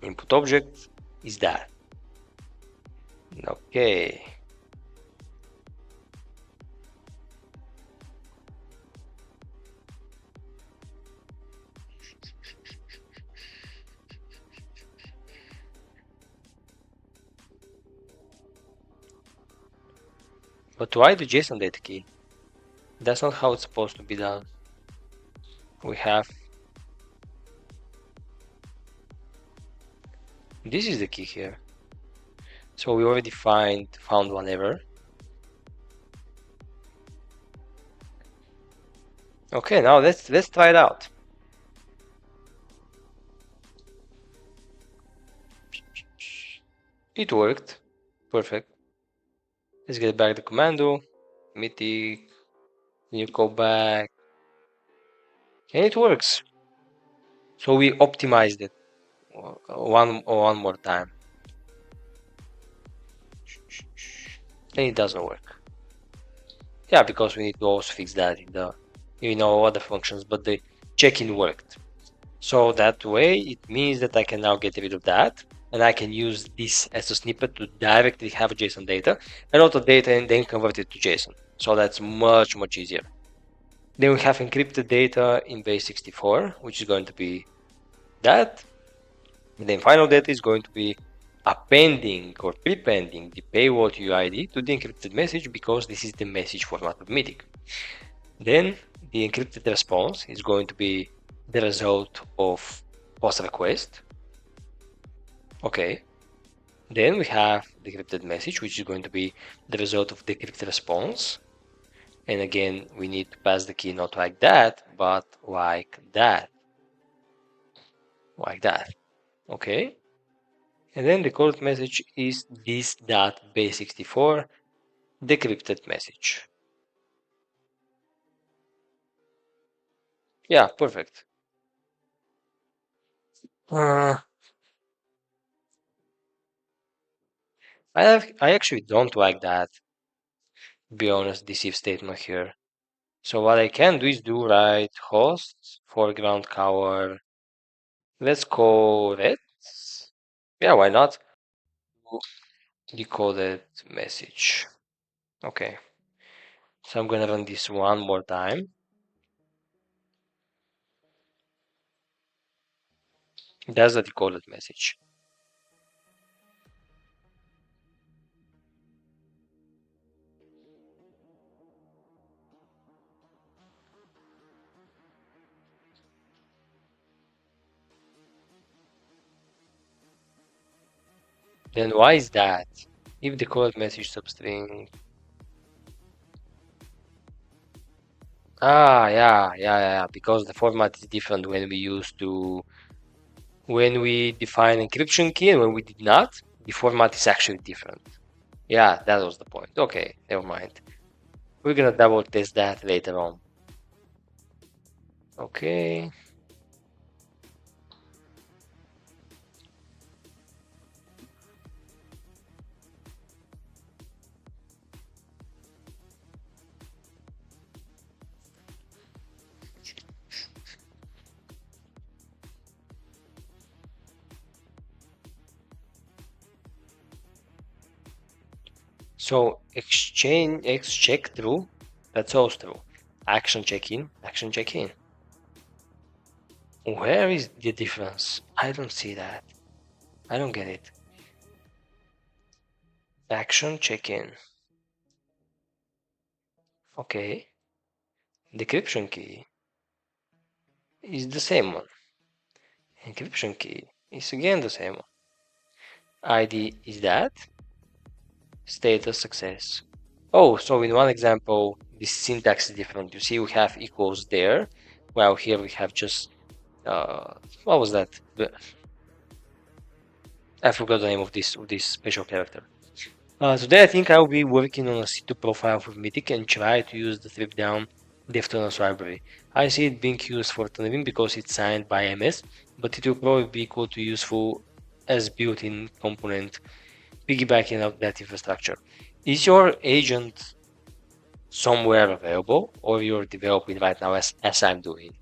Input object is that. Okay. But why the JSON data key? That's not how it's supposed to be done. We have... This is the key here. So we already found one error. Okay, now let's try it out. It worked. Perfect. Let's get back the commando. Mythic. You go back. And it works. So we optimized it one more time. And it doesn't work. Yeah, because we need to also fix that in our other functions, but the check-in worked. So that way it means that I can now get rid of that, and I can use this as a snippet to directly have JSON data and auto data and then convert it to JSON. So that's much easier. Then we have encrypted data in base 64, which is going to be that. And then final data is going to be appending or prepending the paywall UID to the encrypted message, because this is the message format of Mythic. Then the encrypted response is going to be the result of post request. Okay. Then we have the encrypted message, which is going to be the result of the encrypted response. And again, we need to pass the key not like that, but like that. Like that. Okay. And then the coded message is this .base64 decrypted message. Yeah, perfect. I actually don't like that, to be honest, this if statement here. So what I can do is do right host foreground cover. Let's call it. Yeah, why not? Decoded message. Okay. So I'm gonna run this one more time. That's the decoded message. Then why is that? If decoded message substring. Yeah. Because the format is different when we define encryption key and when we did not, the format is actually different. Yeah, that was the point. Okay, never mind. We're gonna double test that later on. Okay. So X check true, that's also true. Action check-in, action check-in. Where is the difference? I don't see that. I don't get it. Action check-in. Okay. Decryption key is the same one. Encryption key is again the same one. ID is that. Status success. Oh, so in one example, the syntax is different. You see, we have equals there, while here we have just What was that? I forgot the name of this special character. Today I think I'll be working on a C2 profile for Mythic and try to use the strip down Deftones library. I see it being used for tunneling because it's signed by MS, but it will probably be equal to useful as built-in component piggybacking up that infrastructure. Is your agent somewhere available, or you're developing right now as I'm doing?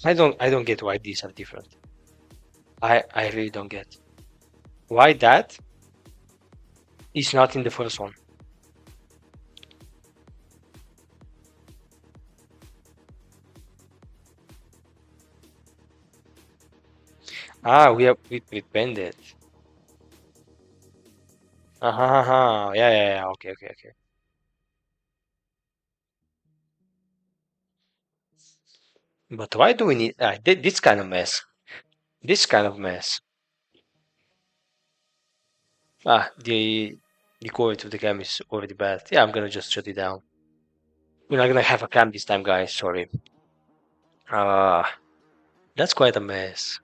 I don't get why these are different. I really don't get why that is not in the first one. We prepend it. Yeah. Okay. But why do we need this kind of mess? This kind of mess. The quality of the game is already bad. Yeah, I'm gonna just shut it down. We're not gonna have a cam this time, guys. Sorry. That's quite a mess.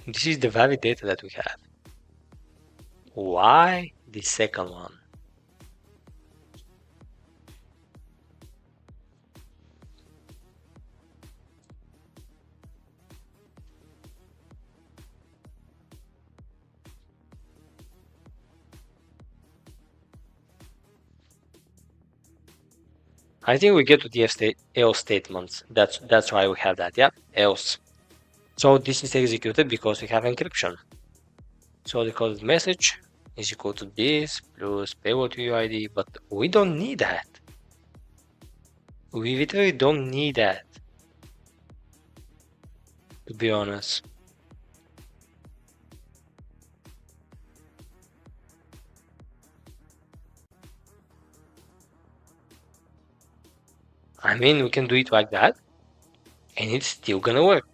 This is the valid data that we have. Why the second one? I think we get to the else statements. That's why we have that. Yeah, else. So this is executed because we have encryption. So the coded message is equal to this plus payload UID, but we don't need that. We literally don't need that, to be honest. I mean, we can do it like that, and it's still gonna work.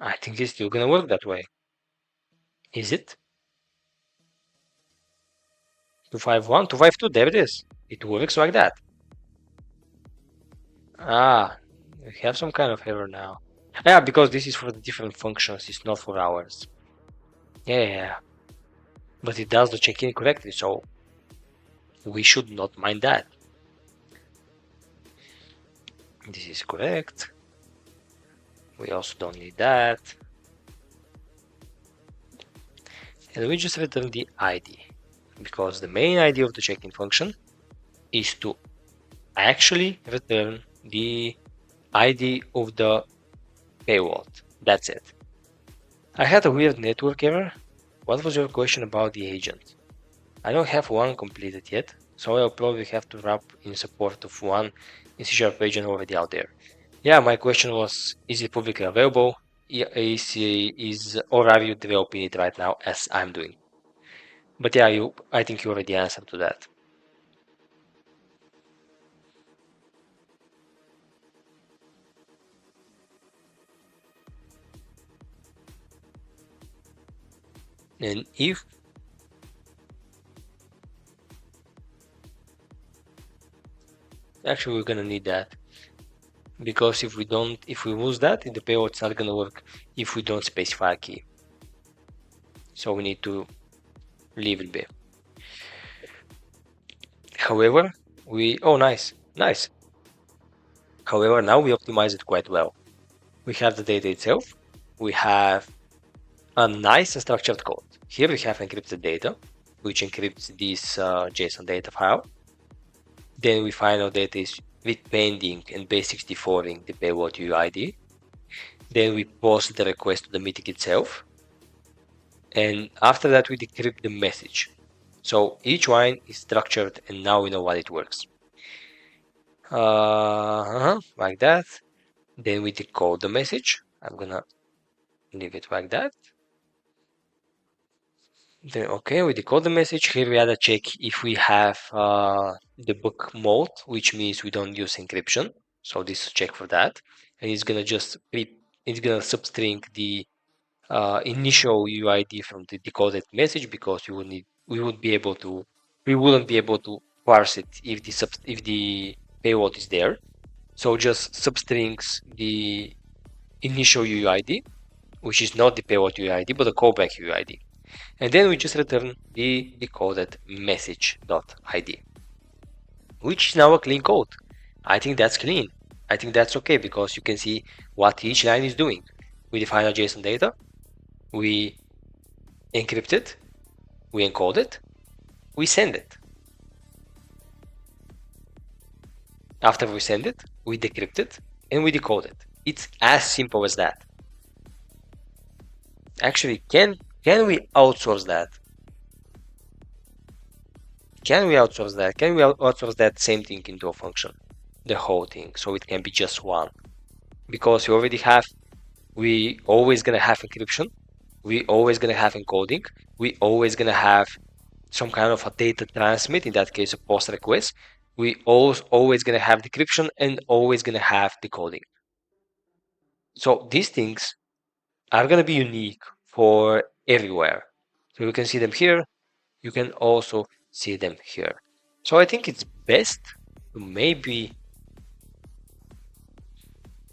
I think it's still gonna work that way. Is it? 251, 252, there it is. It works like that. We have some kind of error now. Yeah, because this is for the different functions, it's not for ours. Yeah. But it does the check-in correctly, so we should not mind that. This is correct. We also don't need that. And we just return the ID, because the main ID of the check-in function is to actually return the ID of the payload. That's it. I had a weird network error. What was your question about the agent? I don't have one completed yet, so I'll probably have to wrap in support of one in C# agent already out there. Yeah, my question was, is it publicly available? Or are you developing it right now as I'm doing? But yeah, I think you already answered to that. And if actually we're gonna need that, because if we lose that, the payload's not gonna work if we don't specify a key. So we need to leave it be. However, nice. However, now we optimize it quite well. We have the data itself. We have a nice structured code. Here we have encrypted data, which encrypts this JSON data file. Then we find out data is with pending and base64ing the payload UID. Then we post the request to the Mythic itself. And after that, we decrypt the message. So each line is structured, and now we know what it works. Like that. Then we decode the message. I'm gonna leave it like that. Then okay, we decode the message. Here we add a check if we have debug mode, which means we don't use encryption. So this is a check for that, and it's gonna substring the initial UID from the decoded message, because we wouldn't be able to parse it if the payload is there. So just substrings the initial UID, which is not the payload UID but the callback UID, and then we just return the decoded message.id, which is now a clean code. I think that's clean. I think that's okay, because you can see what each line is doing. We define a JSON data, we encrypt it, we encode it, we send it. After we send it, we decrypt it, and we decode it. It's as simple as that. Actually, can we outsource that? Can we outsource that? Can we outsource that same thing into a function? The whole thing, so it can be just one. Because we always gonna have encryption, we always gonna have encoding, we always gonna have some kind of a data transmit, in that case a post request, we always gonna have decryption, and always gonna have decoding. So these things are gonna be unique for everywhere. So you can see them here, you can also see them here. So I think it's best to maybe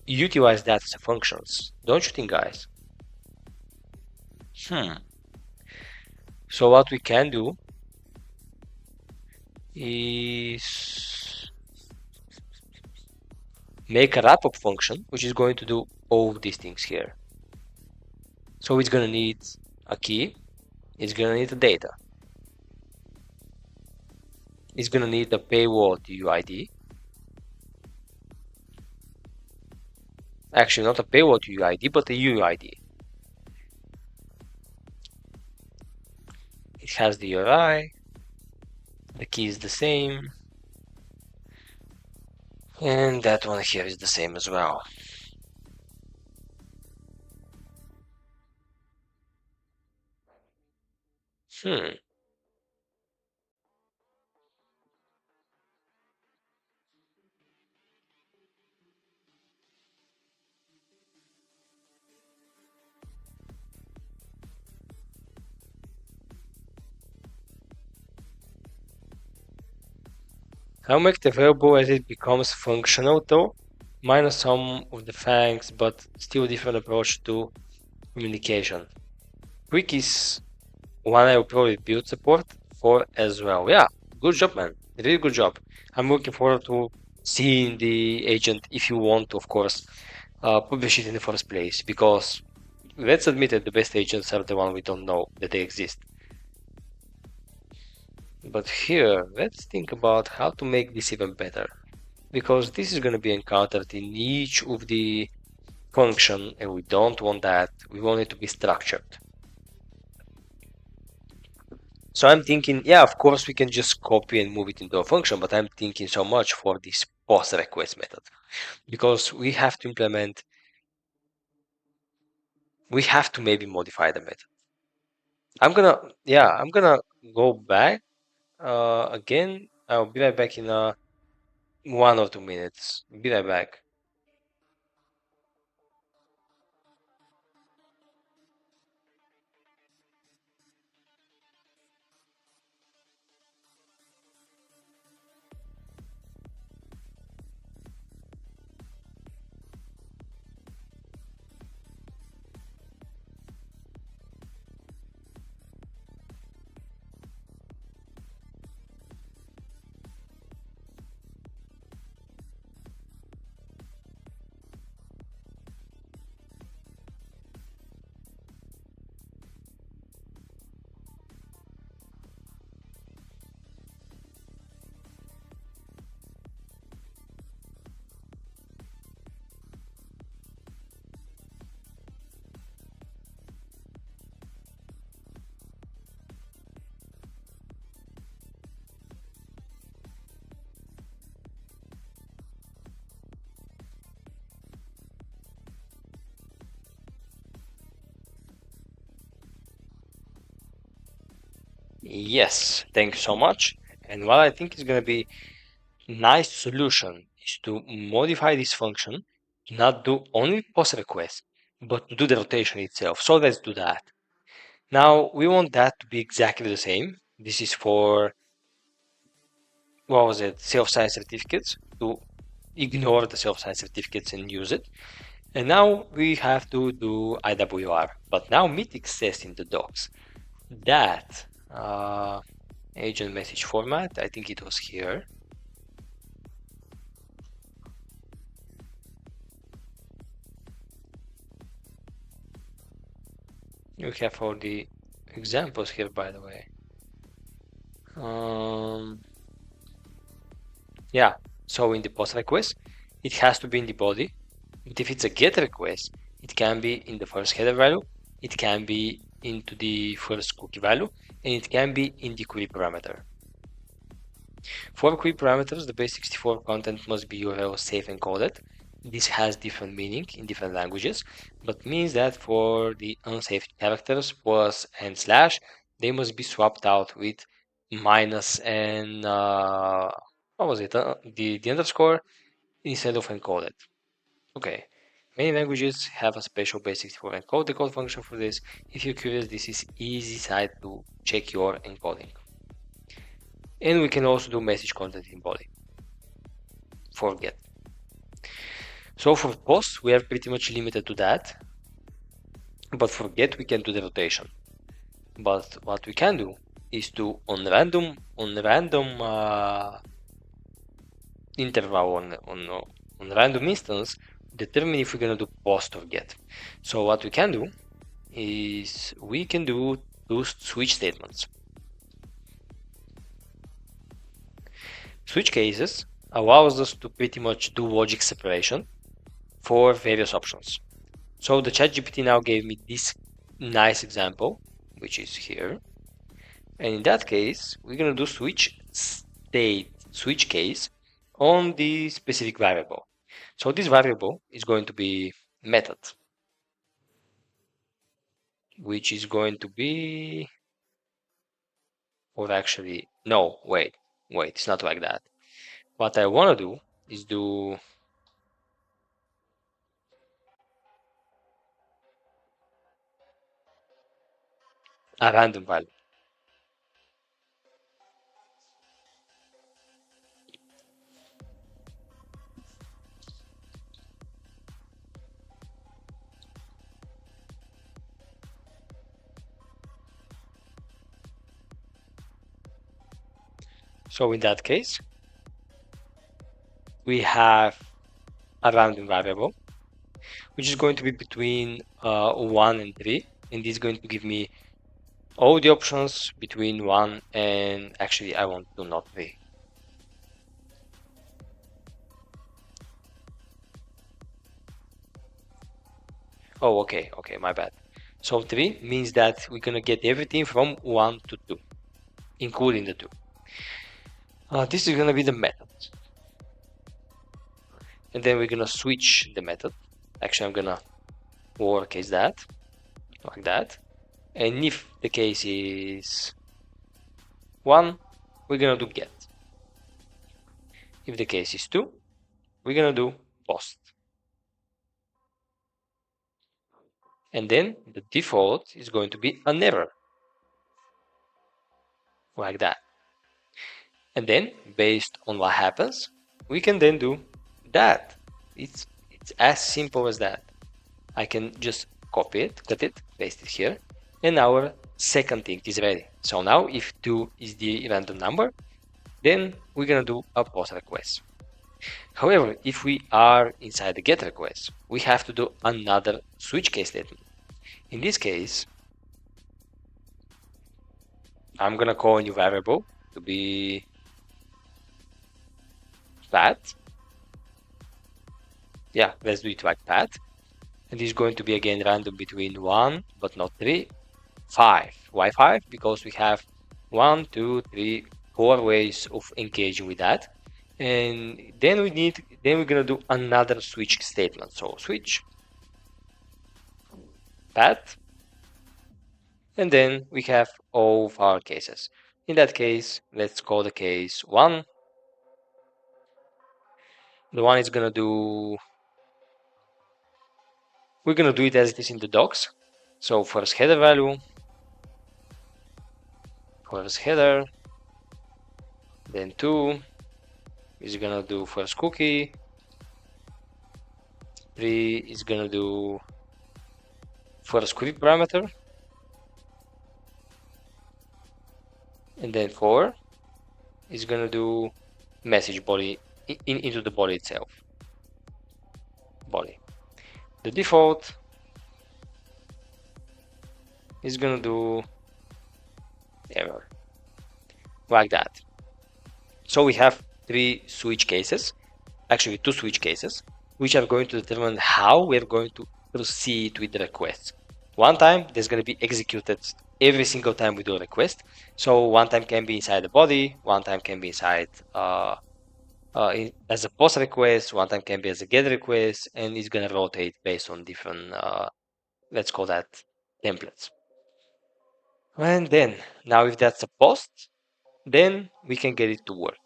utilize that as functions. Don't you think, guys? So what we can do is make a wrap-up function, which is going to do all of these things here. So it's going to need a key, it's going to need the data, it's going to need the payload UID. Actually, not a payload UID, but a UID. It has the URI, the key is the same, and that one here is the same as well. How make it available as it becomes functional though? Minus some of the facts, but still different approach to communication. Quick is one I will probably build support for as well. Yeah, good job, man. Really good job. I'm looking forward to seeing the agent, if you want to, of course, publish it in the first place, because let's admit it, the best agents are the one we don't know that they exist. But here, let's think about how to make this even better, because this is going to be encountered in each of the function, and we don't want that. We want it to be structured. So I'm thinking, yeah, of course we can just copy and move it into a function, but I'm thinking so much for this post request method, because we have to maybe modify the method. I'm gonna go back again. I'll be right back in 1 or 2 minutes. Be right back. Yes, thank you so much. And what I think is going to be nice solution is to modify this function to not do only post request, but to do the rotation itself. So let's do that. Now we want that to be exactly the same. This is for, what was it, self-signed certificates, to ignore the self-signed certificates and use it. And now we have to do IWR. But now Mythic says in the docs that agent message format, I think it was here. You have all the examples here, by the way. Yeah, so in the post request, it has to be in the body. But if it's a get request, it can be in the first header value, it can be into the first cookie value, and it can be in the query parameter. For query parameters, the base64 content must be URL safe encoded. This has different meaning in different languages, but means that for the unsafe characters plus and slash, they must be swapped out with minus and what was it? The underscore instead of encoded. Okay. Many languages have a special base64 encode decode function for this. If you're curious, this is easy site to check your encoding. And we can also do message content in body for get. So for post, we are pretty much limited to that. But for get, we can do the rotation. But what we can do is to on random interval on random instance determine if we're gonna do post or get. So what we can do is we can do two switch statements. Switch cases allows us to pretty much do logic separation for various options. So the ChatGPT now gave me this nice example, which is here. And in that case, we're gonna do switch case on the specific variable. So this variable is going to be method, which is going to be, or actually, no, wait, it's not like that. What I want to do is do a random value. So in that case, we have a random variable, which is going to be between 1 and 3, and this is going to give me all the options between 1 and, actually I want to not 3. Oh, okay, my bad. So 3 means that we're gonna get everything from 1 to 2, including the 2. This is gonna be the method. And then we're gonna switch the method. Actually, I'm gonna lowercase that, like that. And if the case is 1, we're gonna do get. If the case is 2, we're gonna do post. And then the default is going to be an error, like that. And then, based on what happens, we can then do that. It's as simple as that. I can just copy it, cut it, paste it here, and our second thing is ready. So now if 2 is the random number, then we're gonna do a post request. However, if we are inside the get request, we have to do another switch case statement. In this case, I'm gonna call a new variable to be path. Yeah, let's do it like path. And this is going to be again random between 1, but not 3, 5. Why 5? Because we have 1, 2, 3, 4 ways of engaging with that. And then we're gonna do another switch statement. So switch path And then we have all of our cases. In that case, let's call the case 1. The one is gonna do, we're gonna do it as it is in the docs. So first header value, first header, then 2 is gonna do first cookie, 3 is gonna do first query parameter, and then 4 is gonna do message body into the body itself. Body. The default is gonna do error, like that. So we have 3 switch cases, actually 2 switch cases, which are going to determine how we're going to proceed with the requests. One time there's going to be executed every single time we do a request. So one time can be inside the body, one time can be inside as a post request, one time can be as a get request, and it's going to rotate based on different, let's call that templates. And then, now if that's a post, then we can get it to work.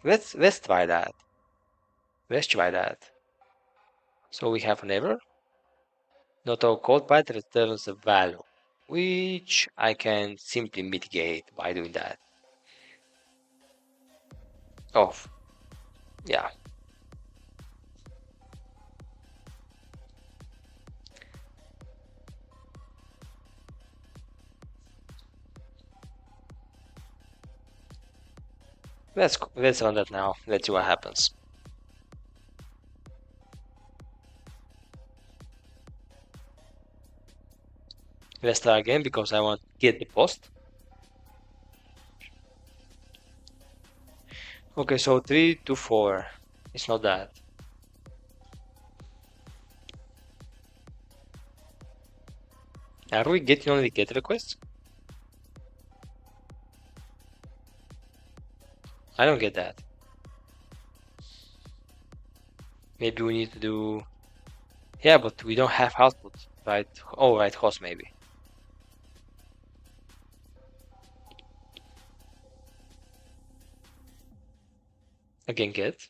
Let's try that. Let's try that. So we have an error. Not all code path returns a value, which I can simply mitigate by doing that. Off. Yeah. Let's run that now. Let's see what happens. Let's try again because I want to get the post. Okay, so 3 to 4. It's not that. Are we getting only get requests? I don't get that. Maybe we need to do... Yeah, but we don't have output, right? Oh, right, host maybe. Again get.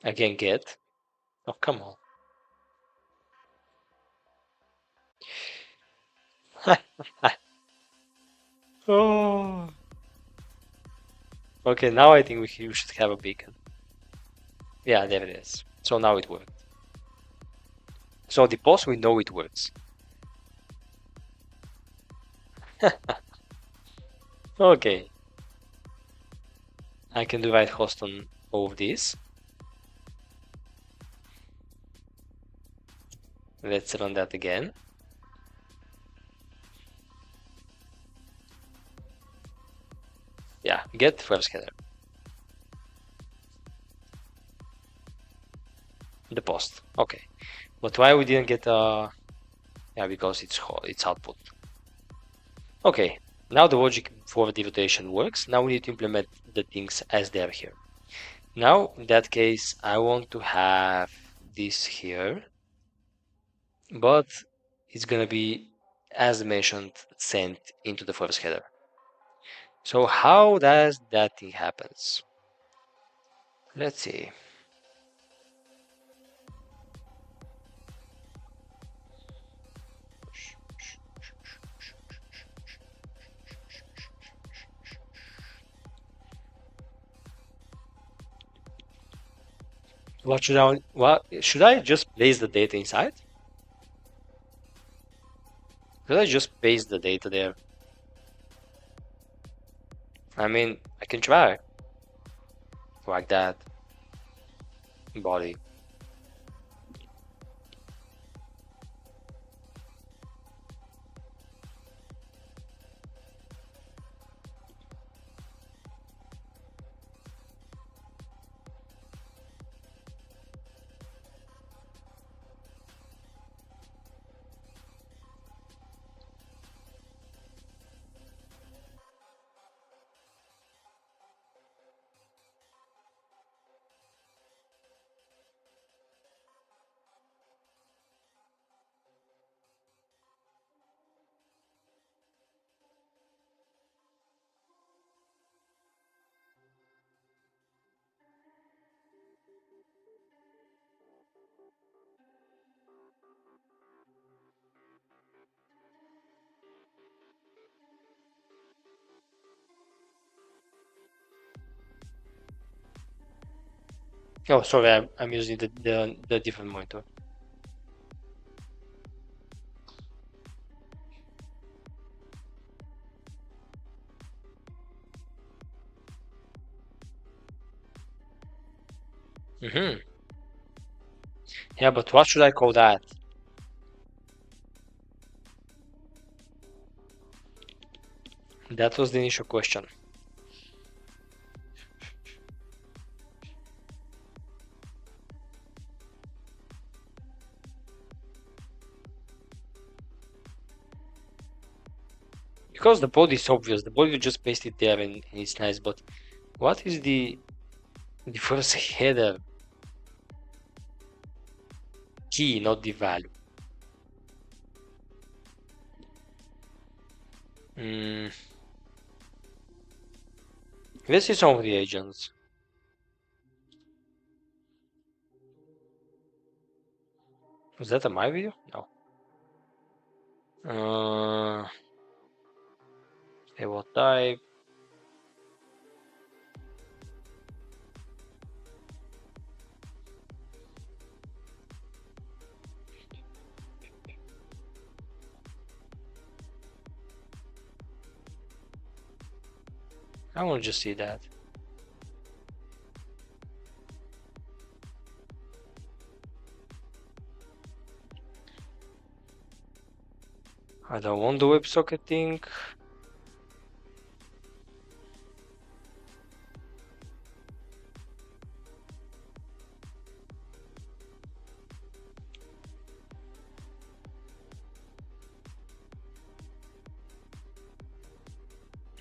Again get. Oh, come on. Oh. Okay, now I think we should have a beacon. Yeah, there it is. So now it worked. So the post, we know it works. Okay. I can do right host on all of these. Let's run that again. Yeah, get first header. The post. Okay. But why we didn't get yeah, because it's output. Okay. Now the logic for the rotation works. Now we need to implement the things as they're here. Now, in that case, I want to have this here, but it's gonna be, as mentioned, sent into the first header. So how does that thing happens? Let's see. What should I just place the data inside? Should I just paste the data there? I mean, I can try like that. Body. Oh, sorry, I'm using the different monitor. Yeah, but what should I call that? That was the initial question. Because the body is obvious, the body you just paste it there and it's nice, but what is the first header key, not the value? Let's see some of the agents. Was that a my video? No. Table type. I want to just see that. I don't want the WebSocket thing.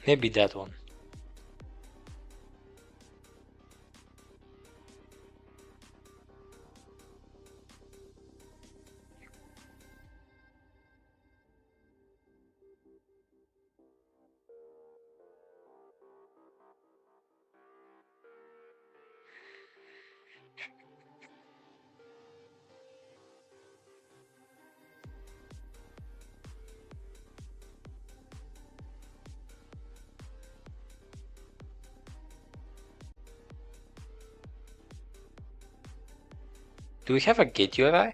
Maybe that one. Do we have a get URI?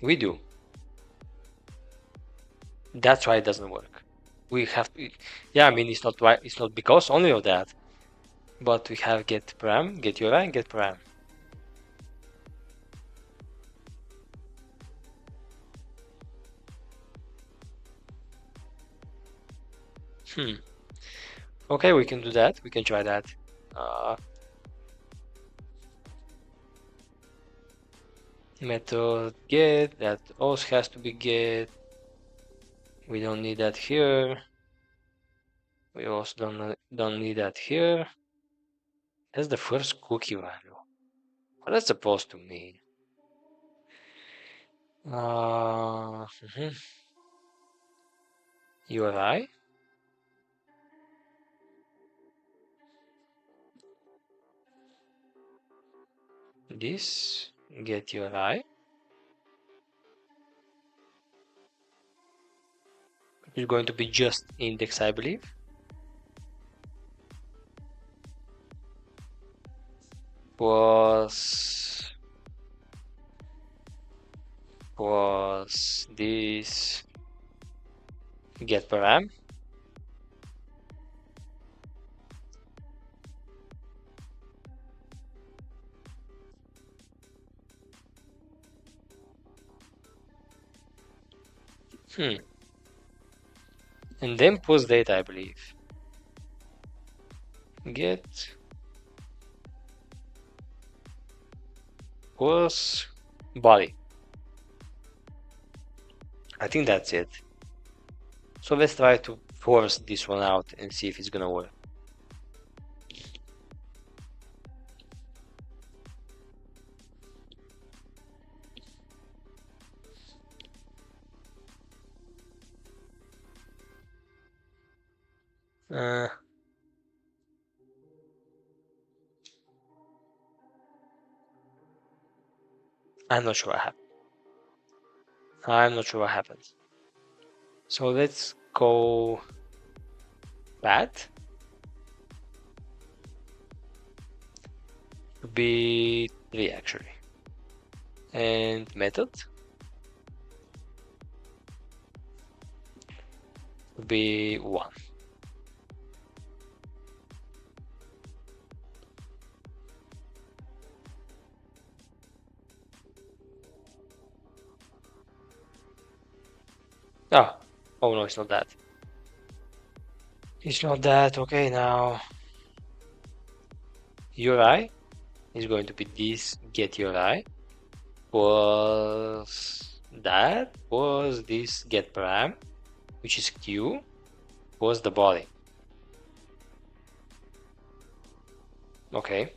We do. That's why it doesn't work. We have to, yeah, I mean it's not why, it's not because only of that, but we have get param, get URI, and get param. Okay, we can do that. We can try that. Method get, that also has to be get. We don't need that here. We also don't need that here. That's the first cookie value. What that's supposed to mean? URI. This get URI. It's going to be just index, I believe. Was this get param. And then post data, I believe. Get was body. I think that's it. So let's try to force this one out and see if it's gonna work. I'm not sure what happened. I'm not sure what happened. So let's go path to be 3 actually. And method to be 1. Oh no, it's not that. It's not that. Okay, now URI is going to be this get URI was that was this get param, which is Q, was the body. Okay.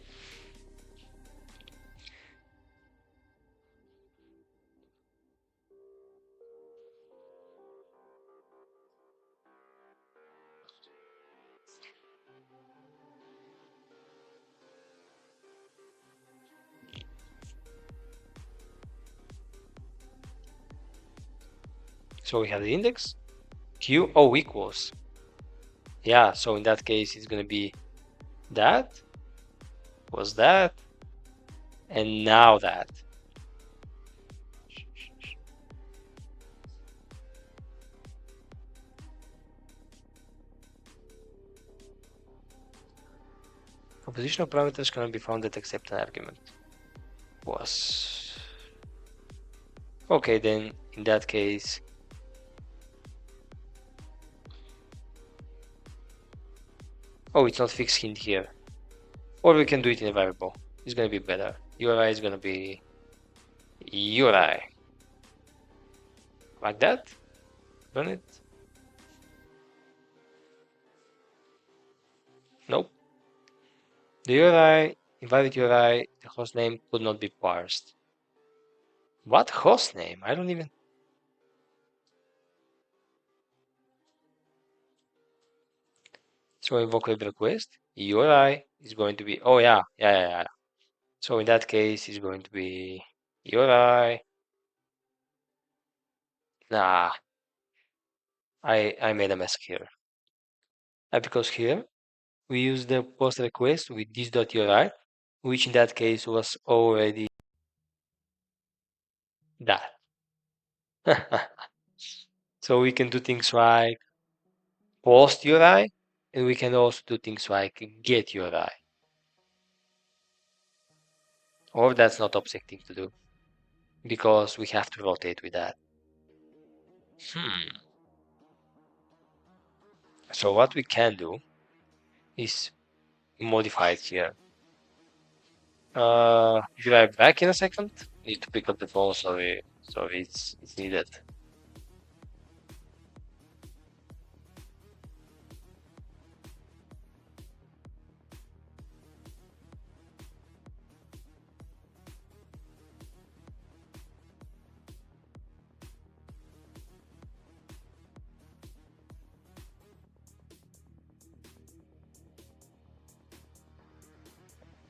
So we have the index Q equals. Yeah, so in that case it's gonna be that was that and now that. Compositional parameters cannot be found except an argument. Was okay, then in that case it's not fixed hint here. Or we can do it in a variable. It's gonna be better. URI is gonna be URI. Like that. Run it. Nope. The URI, invalid URI, the hostname could not be parsed. What hostname? I don't even. So invoke web request. URI is going to be. Oh yeah. So in that case, it's going to be URI. Nah, I made a mess here. Because here we use the post request with this.uri, which in that case was already that. So we can do things like post URI, and we can also do things like get URI. Or that's not OPSEC thing to do, because we have to rotate with that. So what we can do is modify it here. Be right back in a second. Need to pick up the phone, sorry it's needed.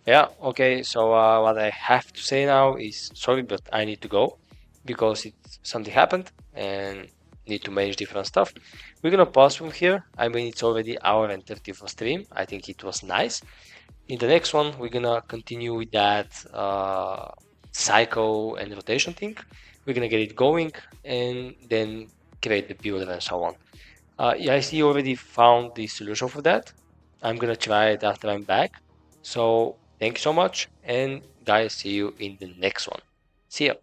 Yeah, okay, so what I have to say now is sorry, but I need to go because something happened and need to manage different stuff. We're gonna pause from here. I mean, it's already hour and 30 for stream. I think it was nice. In the next one, we're gonna continue with that cycle and rotation thing. We're gonna get it going and then create the builder and so on. Yeah, I see you already found the solution for that. I'm gonna try it after I'm back. So thank you so much, and guys, see you in the next one. See ya.